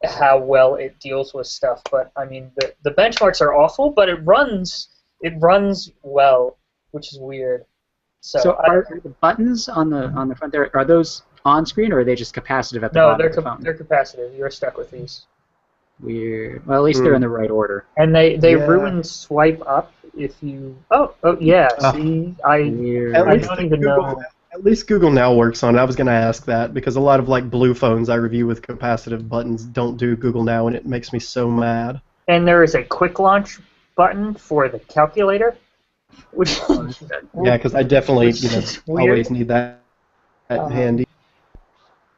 how well it deals with stuff. But I mean, the benchmarks are awful, but it runs well, which is weird. So are the buttons on the front there, are those on screen or are they just capacitive at the bottom of the phone? They're capacitive. You're stuck with these. Weird. Well, at least they're in the right order. And they ruin swipe up if you. Oh yeah. See, I don't even know. At least Google Now works on it. I was going to ask that because a lot of like blue phones I review with capacitive buttons don't do Google Now, and it makes me so mad. And there is a quick launch button for the calculator. Which yeah, because I definitely always need that handy.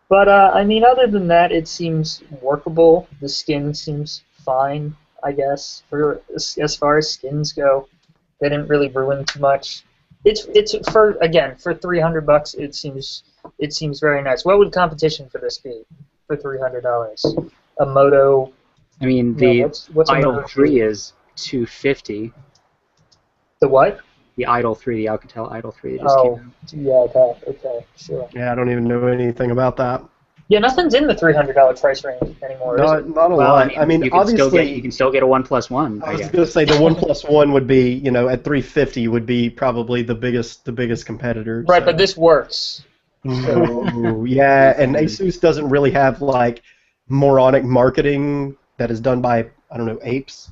But I mean, other than that, it seems workable. The skin seems fine, I guess. For as far as skins go, they didn't really ruin too much. It's for $300. It seems very nice. What would competition for this be for $300? A Moto. I mean, the Idol 3 is $250. The what? The Idol 3, the Alcatel Idol 3 that just came out. Yeah, okay, sure. Yeah, I don't even know anything about that. Yeah, nothing's in the $300 price range anymore. Not a lot. I mean, obviously, you can still get a 1+1. I was going to say the 1+1 would be, at $350 would be probably the biggest competitor. Right, but this works. So, yeah, and ASUS doesn't really have like moronic marketing that is done by apes.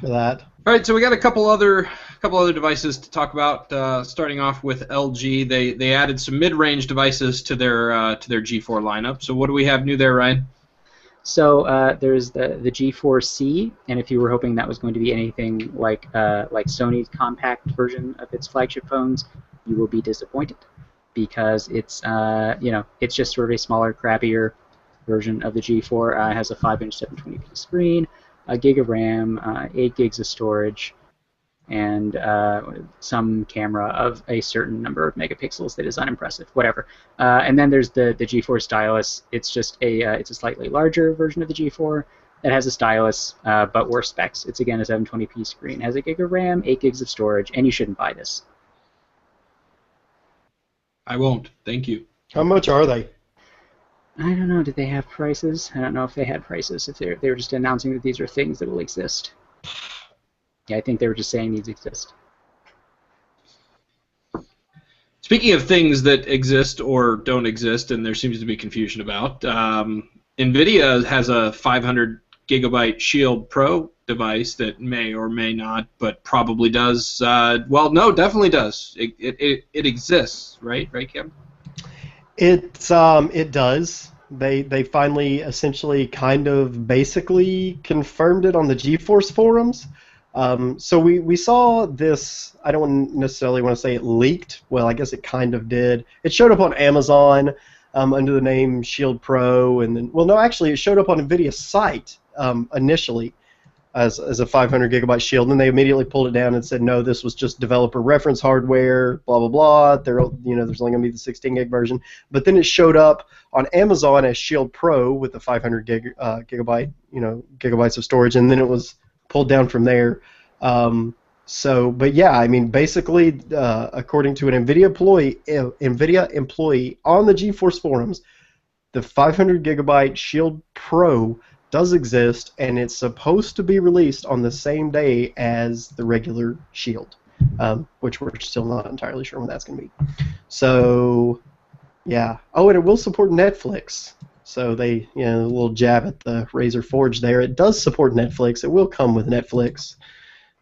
For that. All right, so we got a couple other devices to talk about. Starting off with LG, they added some mid-range devices to their G4 lineup. So what do we have new there, Ryan? So there's the G4C, and if you were hoping that was going to be anything like Sony's compact version of its flagship phones, you will be disappointed, because it's it's just sort of a smaller, crappier version of the G4. It has a 5-inch 720p screen, a gig of RAM, 8 gigs of storage, and some camera of a certain number of megapixels that is unimpressive. Whatever. And then there's the G4 stylus. It's just it's a slightly larger version of the G4 that has a stylus, but worse specs. It's again a 720p screen, has a gig of RAM, 8 gigs of storage, and you shouldn't buy this. I won't. Thank you. How much are they? I don't know. Did they have prices? I don't know if they had prices. If they were just announcing that these are things that will exist. Yeah, I think they were just saying these exist. Speaking of things that exist or don't exist, and there seems to be confusion about, NVIDIA has a 500 gigabyte Shield Pro device that may or may not, but probably does. Well, no, definitely does. It exists, right? Right, Kim? It does. They finally essentially kind of basically confirmed it on the GeForce forums. So we saw this. I don't necessarily want to say it leaked. Well, I guess it kind of did. It showed up on Amazon under the name Shield Pro, and then, well, no, actually, it showed up on NVIDIA's site initially as a 500 gigabyte Shield, and then they immediately pulled it down and said, no, this was just developer reference hardware, blah blah blah. There's only going to be the 16 gig version. But then it showed up on Amazon as Shield Pro with the 500 gigabytes of storage, and then it was pulled down from there. But yeah, I mean, basically, according to an NVIDIA employee on the GeForce forums, the 500 gigabyte Shield Pro does exist, and it's supposed to be released on the same day as the regular Shield, which we're still not entirely sure when that's going to be. So, yeah. Oh, and it will support Netflix. So they, a little jab at the Razer Forge there. It does support Netflix. It will come with Netflix.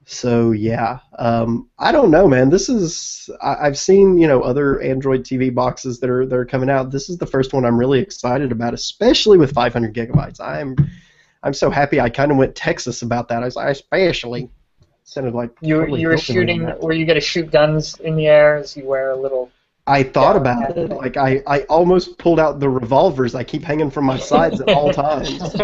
So yeah, I don't know, man. I've seen other Android TV boxes that are coming out. This is the first one I'm really excited about, especially with 500 gigabytes. I'm so happy. I kind of went Texas about that. I especially sounded like you were shooting where you got to shoot guns in the air as you wear a little. I thought about it. Like I almost pulled out the revolvers I keep hanging from my sides at all times,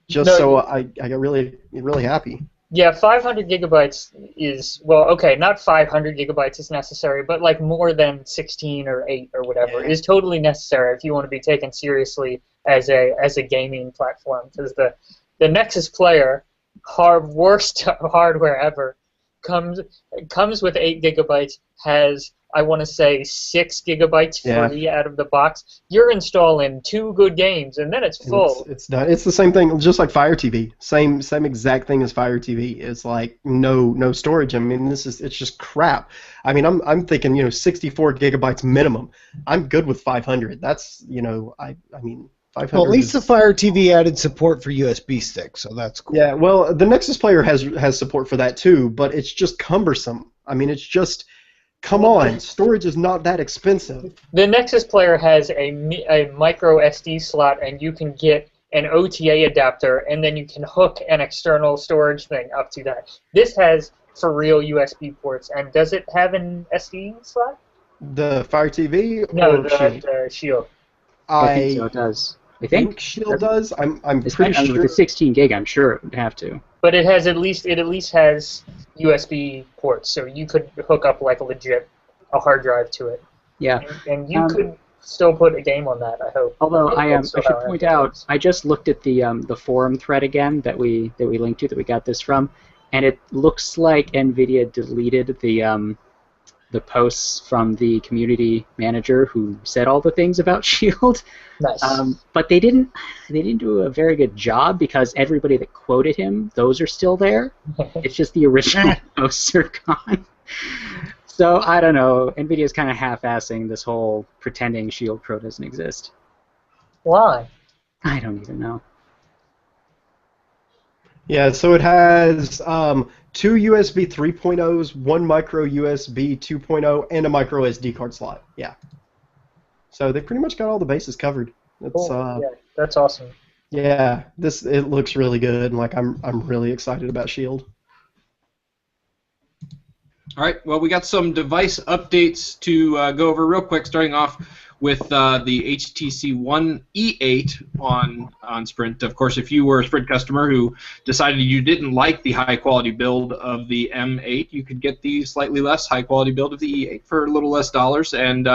so I got really happy. Yeah, 500 gigabytes is, well, okay, not 500 gigabytes is necessary, but like more than 16 or 8 or whatever is totally necessary if you want to be taken seriously as a gaming platform. Because the Nexus player, worst hardware ever, comes with 8 gigabytes, has, I want to say, 6 gigabytes free out of the box. You're installing 2 good games, and then it's full. It's done. It's the same thing, just like Fire TV. Same exact thing as Fire TV. It's like no storage. I mean, it's just crap. I mean, I'm thinking 64 gigabytes minimum. I'm good with 500. That's I mean. 500 well, at least the Fire TV added support for USB sticks, so that's cool. Yeah, well, the Nexus player has support for that too, but it's just cumbersome. I mean, it's just, come on, storage is not that expensive. The Nexus player has a micro SD slot, and you can get an OTA adapter, and then you can hook an external storage thing up to that. This has for real USB ports, and does it have an SD slot? The Fire TV? No, the Shield. I think so. It does. I think Shield does. I'm pretty sure. With the 16 gig, I'm sure it would have to. But it at least has USB ports, so you could hook up like a hard drive to it. Yeah. And you could still put a game on that, I hope. Although I should point out, I just looked at the forum thread again that we linked to, that we got this from, and it looks like NVIDIA deleted the posts from the community manager who said all the things about Shield. Nice. But they didn't do a very good job, because everybody that quoted him, those are still there. It's just the original posts are gone. So I don't know. NVIDIA's kind of half-assing this whole pretending Shield Pro doesn't exist. Why? I don't even know. Yeah, so it has two USB 3.0s, one micro USB 2.0, and a micro SD card slot. Yeah. So they pretty much got all the bases covered. It's Cool. Yeah, that's awesome. yeah, it looks really good. Like I'm really excited about Shield. All right, well, we got some device updates to go over real quick, starting off with the HTC One E8 on Sprint. Of course, if you were a Sprint customer who decided you didn't like the high-quality build of the M8, you could get the slightly less high-quality build of the E8 for a little less dollars. And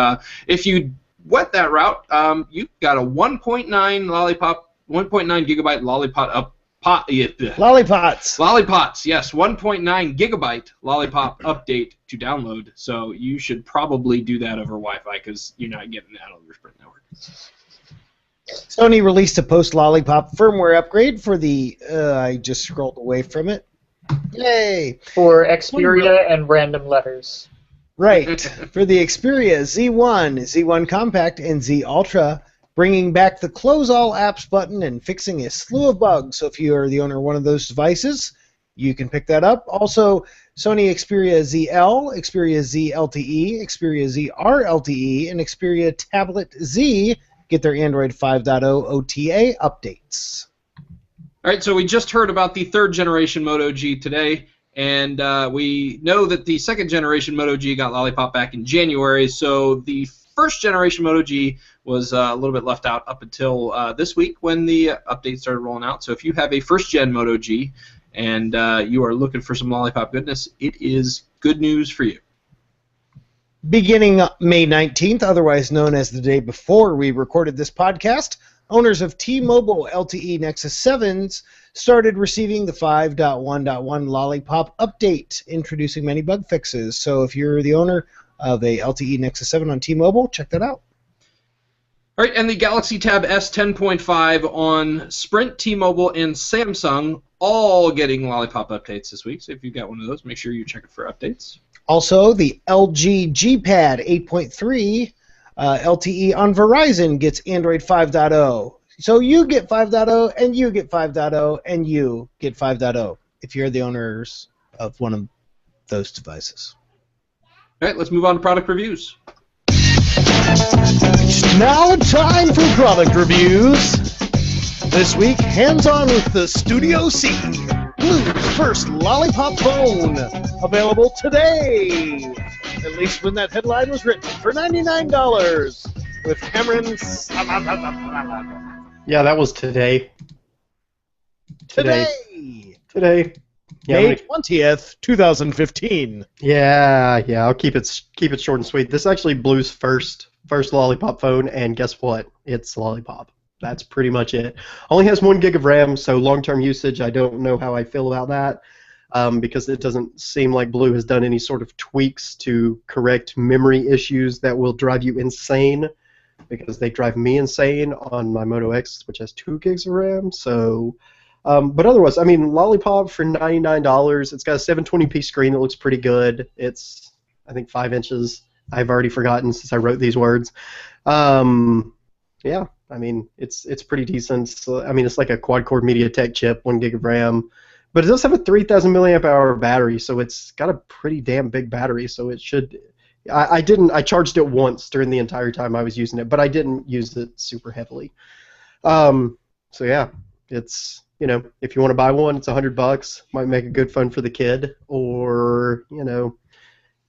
if you went that route, you got a 1.9 gigabyte lollipop Lollipots, yes, 1.9 gigabyte lollipop update to download. So you should probably do that over Wi-Fi because you're not getting that on your Sprint network. Sony released a post-Lollipop firmware upgrade for the... I just scrolled away from it. Yay! For Xperia and random letters. Right. For the Xperia Z1, Z1 Compact, and Z Ultra, bringing back the Close All Apps button and fixing a slew of bugs. So if you are the owner of one of those devices, you can pick that up. Also, Sony Xperia ZL, Xperia Z LTE, Xperia ZR LTE, and Xperia Tablet Z get their Android 5.0 OTA updates. All right, so we just heard about the third generation Moto G today, and we know that the second generation Moto G got Lollipop back in January, so the first generation Moto G was a little bit left out up until this week when the updates started rolling out. So if you have a first gen Moto G and you are looking for some Lollipop goodness, it is good news for you. Beginning May 19th, otherwise known as the day before we recorded this podcast, owners of T-Mobile LTE Nexus 7s started receiving the 5.1.1 Lollipop update, introducing many bug fixes. So if you're the owner of a LTE Nexus 7 on T-Mobile, check that out. All right, and the Galaxy Tab S10.5 on Sprint, T-Mobile, and Samsung all getting Lollipop updates this week. So if you've got one of those, make sure you check it for updates. Also, the LG G Pad 8.3 LTE on Verizon gets Android 5.0. So you get 5.0, and you get 5.0, and you get 5.0 if you're the owners of one of those devices. All right, let's move on to product reviews. It's now time for product reviews. This week, hands-on with the Studio C, Blue's first Lollipop phone, available today. At least when that headline was written, for $99, with Cameron. Yeah, that was today. Today. Yeah, May 20th, 2015. Yeah, I'll keep it short and sweet. This is actually Blue's first Lollipop phone, and guess what? It's Lollipop. That's pretty much it. Only has 1 gig of RAM, so long-term usage, I don't know how I feel about that, because it doesn't seem like Blue has done any sort of tweaks to correct memory issues that will drive you insane, because they drive me insane on my Moto X, which has 2 gigs of RAM, so... but otherwise, I mean, Lollipop for $99. It's got a 720p screen that looks pretty good. It's, I think, 5 inches. I've already forgotten since I wrote these words. Yeah, I mean, it's pretty decent. So, I mean, it's like a quad-core MediaTek chip, 1 gig of RAM. But it does have a 3,000 milliamp hour battery, so it's got a pretty damn big battery. So it should... I charged it once during the entire time I was using it, but I didn't use it super heavily. So yeah, it's... You know, if you want to buy one, it's $100. Might make a good phone for the kid, or you know,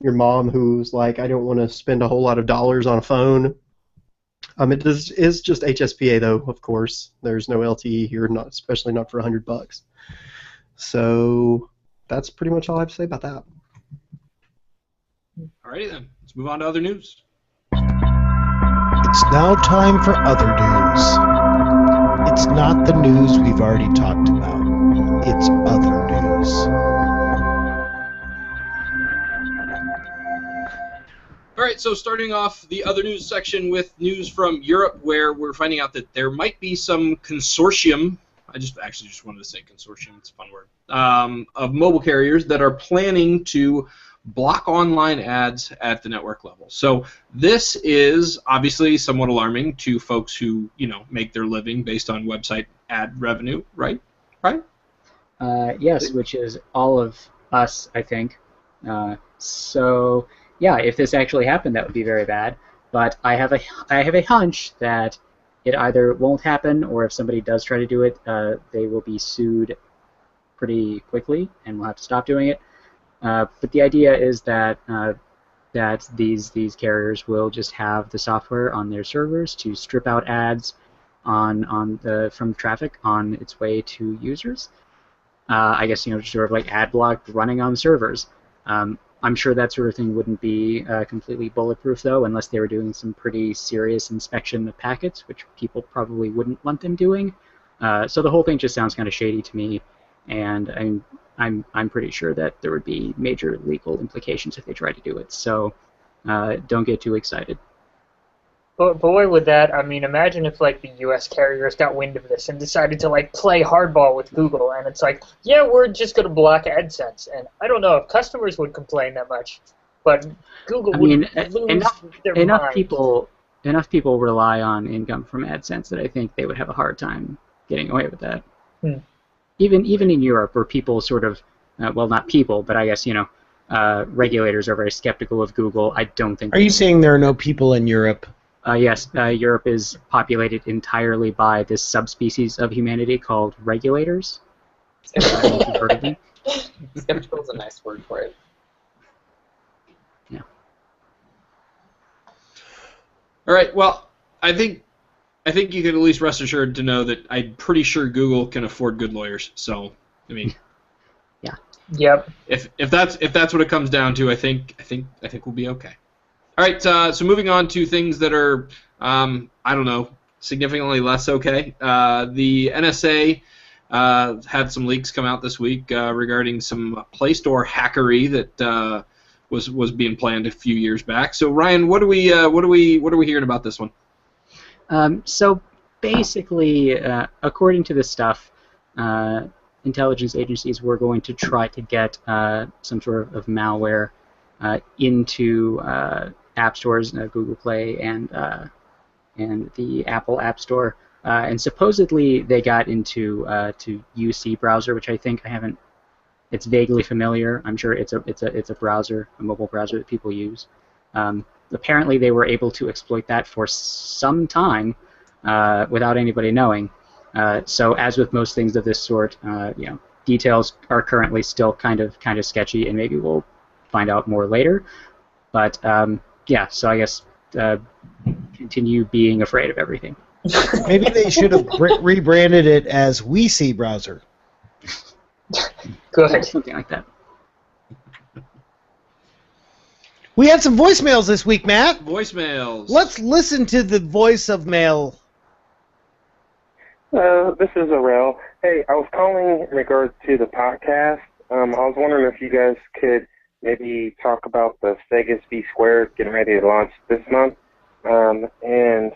your mom who's like, I don't want to spend a whole lot of dollars on a phone. It is just HSPA though, of course. There's no LTE here, especially not for $100. So that's pretty much all I have to say about that. Alrighty then, let's move on to other news. It's now time for other news. It's not the news we've already talked about. It's other news. All right, so starting off the other news section with news from Europe, where we're finding out that there might be some consortium. I just wanted to say consortium. It's a fun word. Of mobile carriers that are planning to block online ads at the network level. So this is obviously somewhat alarming to folks who, you know, make their living based on website ad revenue, right? Yes, which is all of us, I think. So yeah, if this actually happened, that would be very bad. But I have a hunch that it either won't happen, or if somebody does try to do it, they will be sued pretty quickly, and we'll have to stop doing it. But the idea is that that these carriers will just have the software on their servers to strip out ads from traffic on its way to users. I guess sort of like ad block running on servers. I'm sure that sort of thing wouldn't be completely bulletproof though, unless they were doing some pretty serious inspection of packets, which people probably wouldn't want them doing. So the whole thing just sounds kind of shady to me, and I'm pretty sure that there would be major legal implications if they tried to do it. So don't get too excited. But boy, would that, I mean, imagine if, like, the U.S. carriers got wind of this and decided to, like, play hardball with Google, and it's like, yeah, we're just going to block AdSense. And I don't know if customers would complain that much, but Google would lose their mind. Enough people rely on income from AdSense that I think they would have a hard time getting away with that. Even in Europe, where people sort of, well, not people, but I guess, regulators are very skeptical of Google, I don't think... Are you saying there are no people in Europe? Yes, Europe is populated entirely by this subspecies of humanity called regulators. I don't know if you've heard of them. Skeptical is a nice word for it. Yeah. All right. Well, I think you can at least rest assured to know that I'm pretty sure Google can afford good lawyers. So, I mean, yeah. Yep. If that's what it comes down to, I think we'll be okay. All right, so moving on to things that are, I don't know, significantly less okay. The NSA had some leaks come out this week regarding some Play Store hackery that was being planned a few years back. So Ryan, what are we hearing about this one? So basically, according to this stuff, intelligence agencies were going to try to get some sort of malware into app stores, Google Play and the Apple App Store, and supposedly they got into to UC browser, which I think I haven't. It's vaguely familiar. I'm sure it's a browser, a mobile browser that people use. Apparently, they were able to exploit that for some time without anybody knowing. So, as with most things of this sort, details are currently still kind of sketchy, and maybe we'll find out more later. But yeah, so I guess continue being afraid of everything. Maybe they should have rebranded it as We See Browser. Good. Something like that. We had some voicemails this week, Matt. Voicemails. Let's listen to the voice of mail. This is Arel. Hey, I was calling in regards to the podcast. I was wondering if you guys could maybe talk about the Sega V Squared getting ready to launch this month. And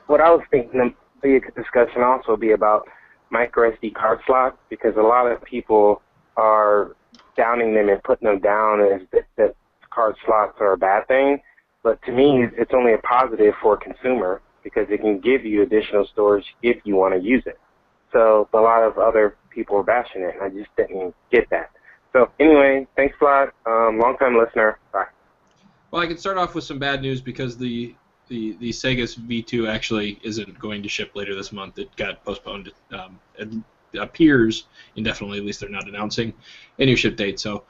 what I was thinking the discussion also be about micro SD card slots, because a lot of people are downing them and putting them down as that card slots are a bad thing. But to me, it's only a positive for a consumer, because it can give you additional storage if you want to use it. So a lot of other people are bashing it, and I just didn't get that. So anyway, thanks a lot. Long-time listener. Bye. Well, I can start off with some bad news, because the Sega's V2 actually isn't going to ship later this month. It got postponed. It appears indefinitely. At least they're not announcing a new ship date. So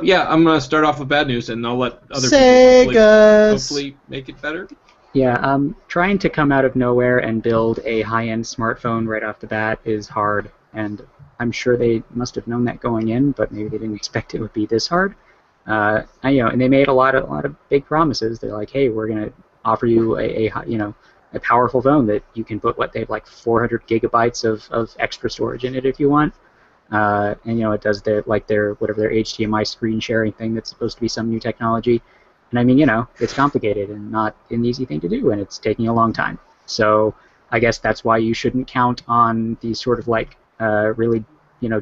yeah, I'm going to start off with bad news, and I'll let other people hopefully make it better. Yeah, trying to come out of nowhere and build a high-end smartphone right off the bat is hard, and I'm sure they must have known that going in, but maybe they didn't expect it would be this hard. And they made a lot of big promises. They're like, hey, we're going to offer you a powerful phone that you can put they have like 400 gigabytes of extra storage in it if you want. And it does their HDMI screen sharing thing that's supposed to be some new technology. And I mean, it's complicated and not an easy thing to do, and it's taking a long time. So I guess that's why you shouldn't count on these sort of really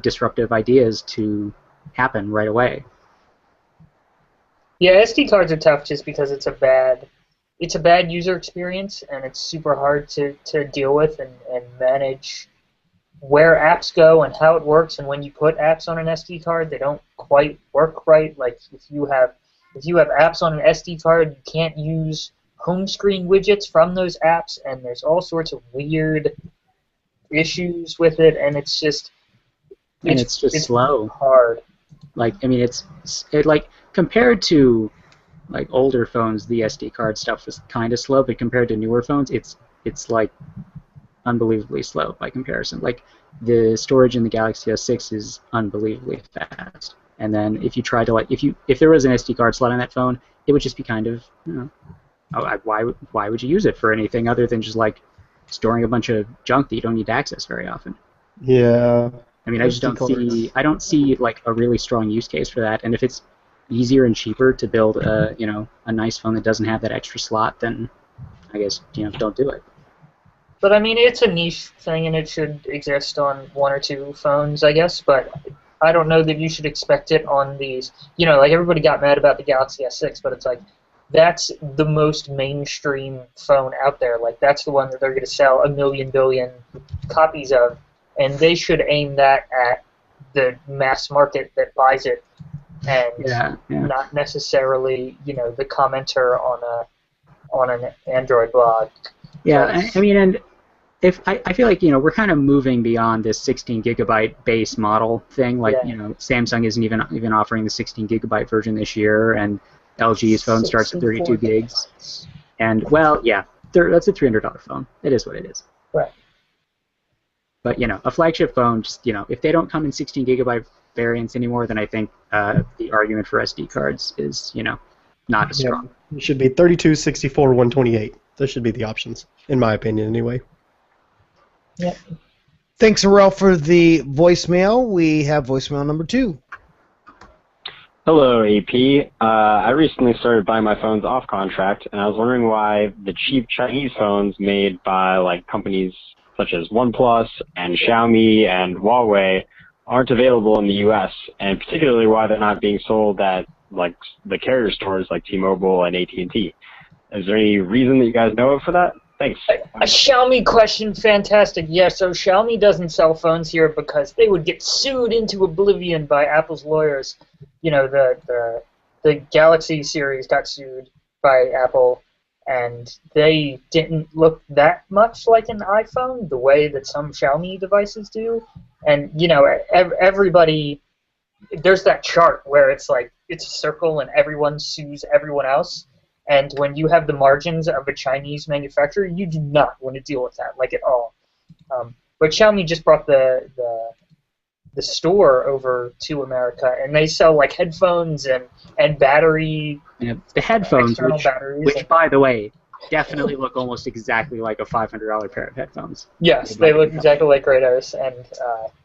disruptive ideas to happen right away. Yeah, SD cards are tough just because it's a bad user experience, and it's super hard to deal with and manage where apps go and how it works, and when you put apps on an SD card, they don't quite work right. Like if you have apps on an SD card, you can't use home screen widgets from those apps, and there's all sorts of weird issues with it, and it's just slow. Hard. Like, I mean, it's like compared to like older phones, the SD card stuff is kind of slow, but compared to newer phones, it's like unbelievably slow by comparison. Like the storage in the Galaxy S6 is unbelievably fast, and then if you try to like if there was an SD card slot on that phone, it would just be kind of, you know, why would you use it for anything other than just like storing a bunch of junk that you don't need to access very often? Yeah. I mean, I just don't see like a really strong use case for that. And if it's easier and cheaper to build a nice phone that doesn't have that extra slot, then I guess don't do it. But I mean, it's a niche thing, and it should exist on one or two phones, I guess. But I don't know that you should expect it on these. Like everybody got mad about the Galaxy S6, but it's like that's the most mainstream phone out there. Like that's the one that they're going to sell 1 million billion copies of. And they should aim that at the mass market that buys it, and not necessarily, the commenter on an Android blog. Yeah, I mean, and if I feel like we're kind of moving beyond this 16 gigabyte base model thing. Like Samsung isn't even offering the 16 gigabyte version this year, and LG's phone starts at 32 gigs. And well, yeah, that's a $300 phone. It is what it is. Right. But a flagship phone, just if they don't come in 16 gigabyte variants anymore, then I think the argument for SD cards is not as strong. It should be 32, 64, 128. Those should be the options, in my opinion, anyway. Yeah. Thanks, Arel, for the voicemail. We have voicemail number 2. Hello, AP. I recently started buying my phones off contract, and I was wondering why the cheap Chinese phones made by like companies such as OnePlus and Xiaomi and Huawei aren't available in the U.S., and particularly why they're not being sold at like the carrier stores like T-Mobile and AT&T. Is there any reason that you guys know of for that? Thanks. A Xiaomi question, fantastic. Yeah, so Xiaomi doesn't sell phones here because they would get sued into oblivion by Apple's lawyers. The Galaxy series got sued by Apple, and they didn't look that much like an iPhone the way that some Xiaomi devices do. And, everybody, there's that chart where it's like, it's a circle and everyone sues everyone else. And when you have the margins of a Chinese manufacturer, you do not want to deal with that, like at all. But Xiaomi just brought the store over to America, and they sell like headphones and battery. Yeah, the headphones, which by the way, definitely look almost exactly like a $500 pair of headphones. Yes, they look exactly like Kratos, and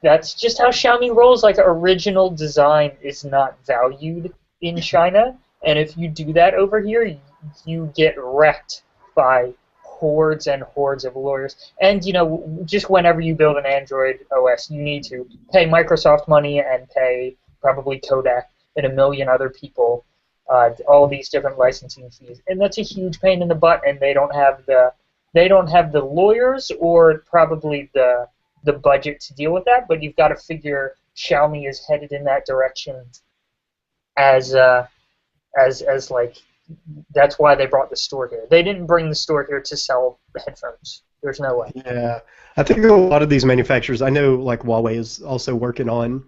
that's just how Xiaomi rolls. Like original design is not valued in China, and if you do that over here, you get wrecked by hordes and hordes of lawyers. And just whenever you build an Android OS, you need to pay Microsoft money and pay probably Kodak and a million other people all these different licensing fees, and that's a huge pain in the butt. And they don't have the lawyers or probably the budget to deal with that. But you've got to figure Xiaomi is headed in that direction as like. That's why they brought the store here. They didn't bring the store here to sell headphones. There's no way. Yeah, I think a lot of these manufacturers, I know like Huawei is also working on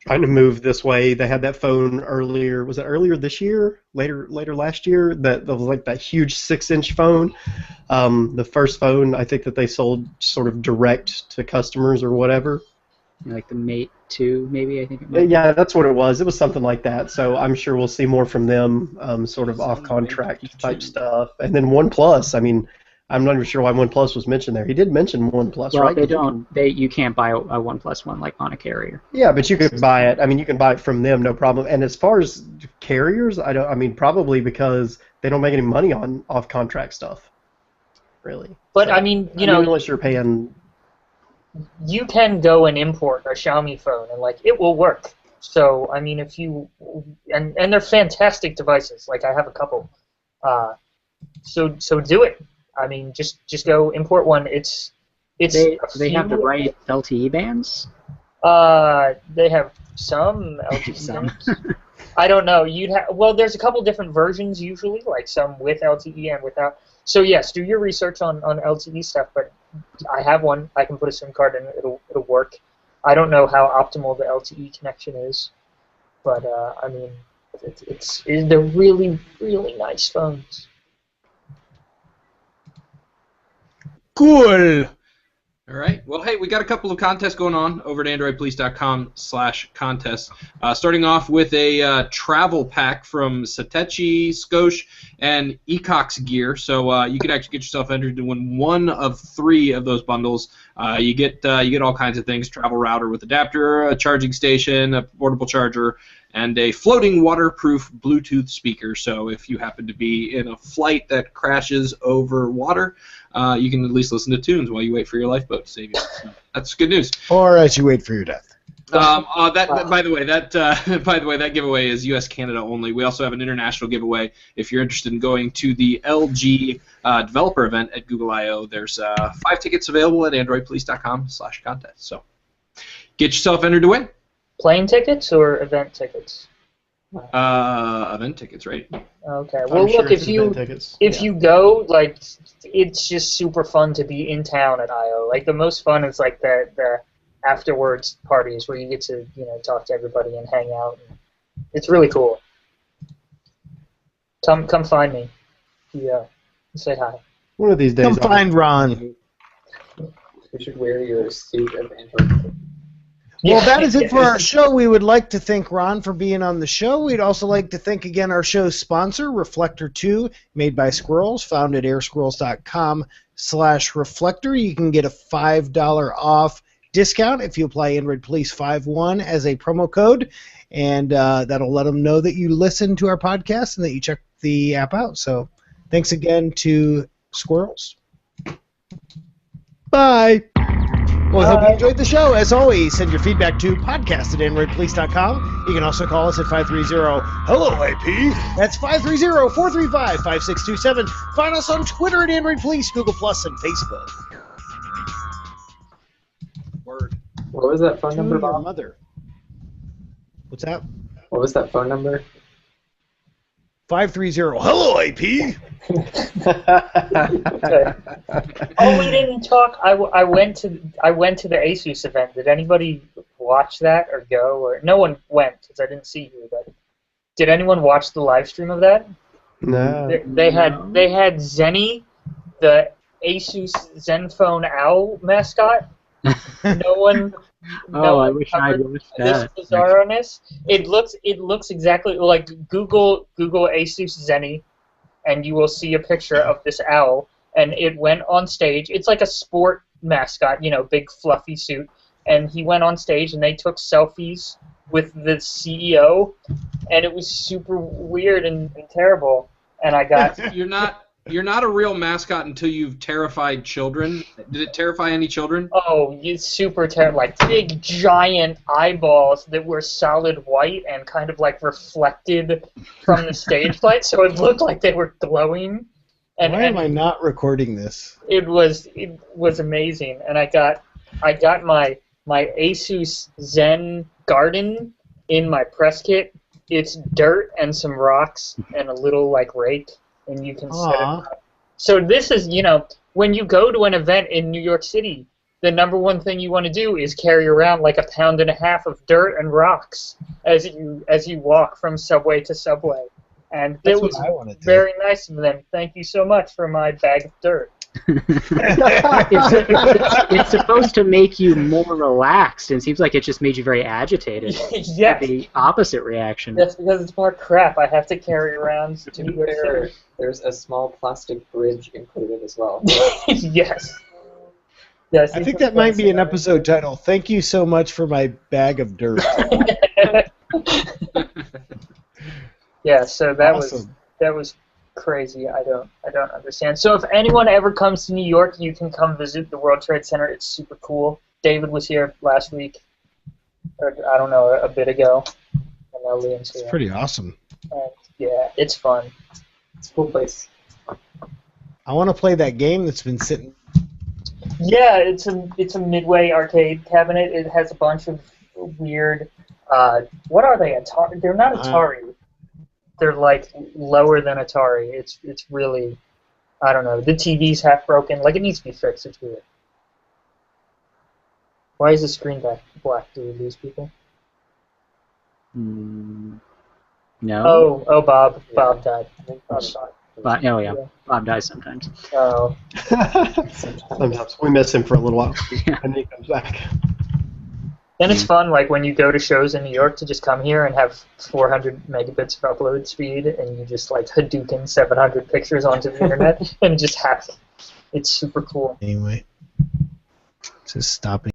trying to move this way. They had that phone earlier. Was it earlier this year? Later last year? That was like that huge 6-inch phone. The first phone I think that they sold sort of direct to customers or whatever. Like the Mate 2, maybe, I think it might be. Yeah, that's what it was. It was something like that. So I'm sure we'll see more from them, sort of off-contract type stuff. And then OnePlus, I mean, I'm not even sure why OnePlus was mentioned there. He did mention OnePlus, well, right? You can't buy a OnePlus One like on a carrier. Yeah, but you could buy it. I mean, you can buy it from them, no problem. And as far as carriers, probably because they don't make any money on off-contract stuff, really. But, I mean, unless you're paying... You can go and import a Xiaomi phone, and like it will work. So I mean, if you and they're fantastic devices. Like I have a couple. So do it. I mean, just go import one. It's It's They have the right LTE bands? They have some LTE Some. bands. I don't know. Well, there's a couple different versions usually, like some with LTE and without. So yes, do your research on LTE stuff. But I have one. I can put a SIM card in. It'll work. I don't know how optimal the LTE connection is, but I mean, they're really really nice phones. Cool. All right. Well, hey, we got a couple of contests going on over at androidpolice.com/contests. Starting off with a travel pack from Satechi, Skosh, and Ecox Gear. So you can actually get yourself entered to win one of 3 of those bundles. You get all kinds of things: travel router with adapter, a charging station, a portable charger, and a floating waterproof Bluetooth speaker. So if you happen to be in a flight that crashes over water, you can at least listen to tunes while you wait for your lifeboat to save you. So that's good news. Or as you wait for your death. By the way, that giveaway is U.S. Canada only. We also have an international giveaway. If you're interested in going to the LG developer event at Google I/O, there's 5 tickets available at androidpolice.com/contest. So get yourself entered to win. Plane tickets or event tickets? Event tickets, right? Okay. Well, look, if you go, like, it's just super fun to be in town at I/O. Like, the most fun is like the afterwards parties where you get to talk to everybody and hang out. It's really cool. Come find me. Yeah. Say hi. One of these days. Come find Ron. You should wear your suit of Android. Well, that is it for our show. We would like to thank Ron for being on the show. We'd also like to thank again our show's sponsor, Reflector 2, made by Squirrels, found at airsquirrels.com/reflector. You can get a $5 off discount if you apply Android Police 51 as a promo code, and that'll let them know that you listen to our podcast and that you check the app out. So thanks again to Squirrels. Bye. Well, I hope you enjoyed the show. As always, send your feedback to podcast@androidpolice.com. You can also call us at 530-HELLO-IP. That's 530-435-5627. Find us on Twitter at Android Police, Google+, and Facebook. Word. What was that phone number, Your Bob? mother. What's that? What was that phone number? 530-HELLO-IP. Okay. Oh, we didn't talk. I went to the Asus event. Did anybody watch that or go? Or no one went because I didn't see you. But did anyone watch the live stream of that? No. They had Zenny, the Asus Zenfone Owl mascot. No one. I wish I'd watched that. This bizarreness. It looks exactly like Google Asus Zenny, and you will see a picture of this owl. And it went on stage. It's like a sport mascot, big fluffy suit. And he went on stage, and they took selfies with the CEO, and it was super weird and terrible. And I got You're not a real mascot until you've terrified children. Did it terrify any children? Oh, it's super terrible. Like big, giant eyeballs that were solid white and kind of like reflected from the stage light, so it looked like they were glowing. And, Why am I not recording this? It was amazing, and I got my Asus Zen Garden in my press kit. It's dirt and some rocks and a little like rake. And you can set it up. So this is, when you go to an event in New York City, the number one thing you want to do is carry around like 1.5 pounds of dirt and rocks as you walk from subway to subway. And it was very nice of them. Thank you so much for my bag of dirt. It's supposed to make you more relaxed, and it seems like it just made you very agitated. Yeah. The opposite reaction. That's because it's more crap I have to carry around. To be fair, there's a small plastic bridge included as well. Yes. I think that might be an episode title. Thank you so much for my bag of dirt. Yeah, so that Awesome. was crazy. I don't understand. So if anyone ever comes to New York, you can come visit the World Trade Center. It's super cool. David was here last week, or I don't know, a bit ago. I know Liam's here. It's pretty awesome. And, yeah, it's fun. It's a cool place. I want to play that game that's been sitting. Yeah, it's a Midway arcade cabinet. It has a bunch of weird. What are they? Atari? They're not Atari. They're like lower than Atari. It's really, I don't know. The TV's half broken. Like it needs to be fixed. It's weird. Why is the screen black? Do we lose people? No. Oh, Bob. Yeah. Bob died. Bob died. Oh yeah. Bob dies sometimes. Oh. Sometimes we miss him for a little while, and he comes back. And it's fun, like when you go to shows in New York, to just come here and have 400 megabits of upload speed, and you just like Hadouken 700 pictures onto the internet and just hack it. It's super cool. Anyway, just stopping.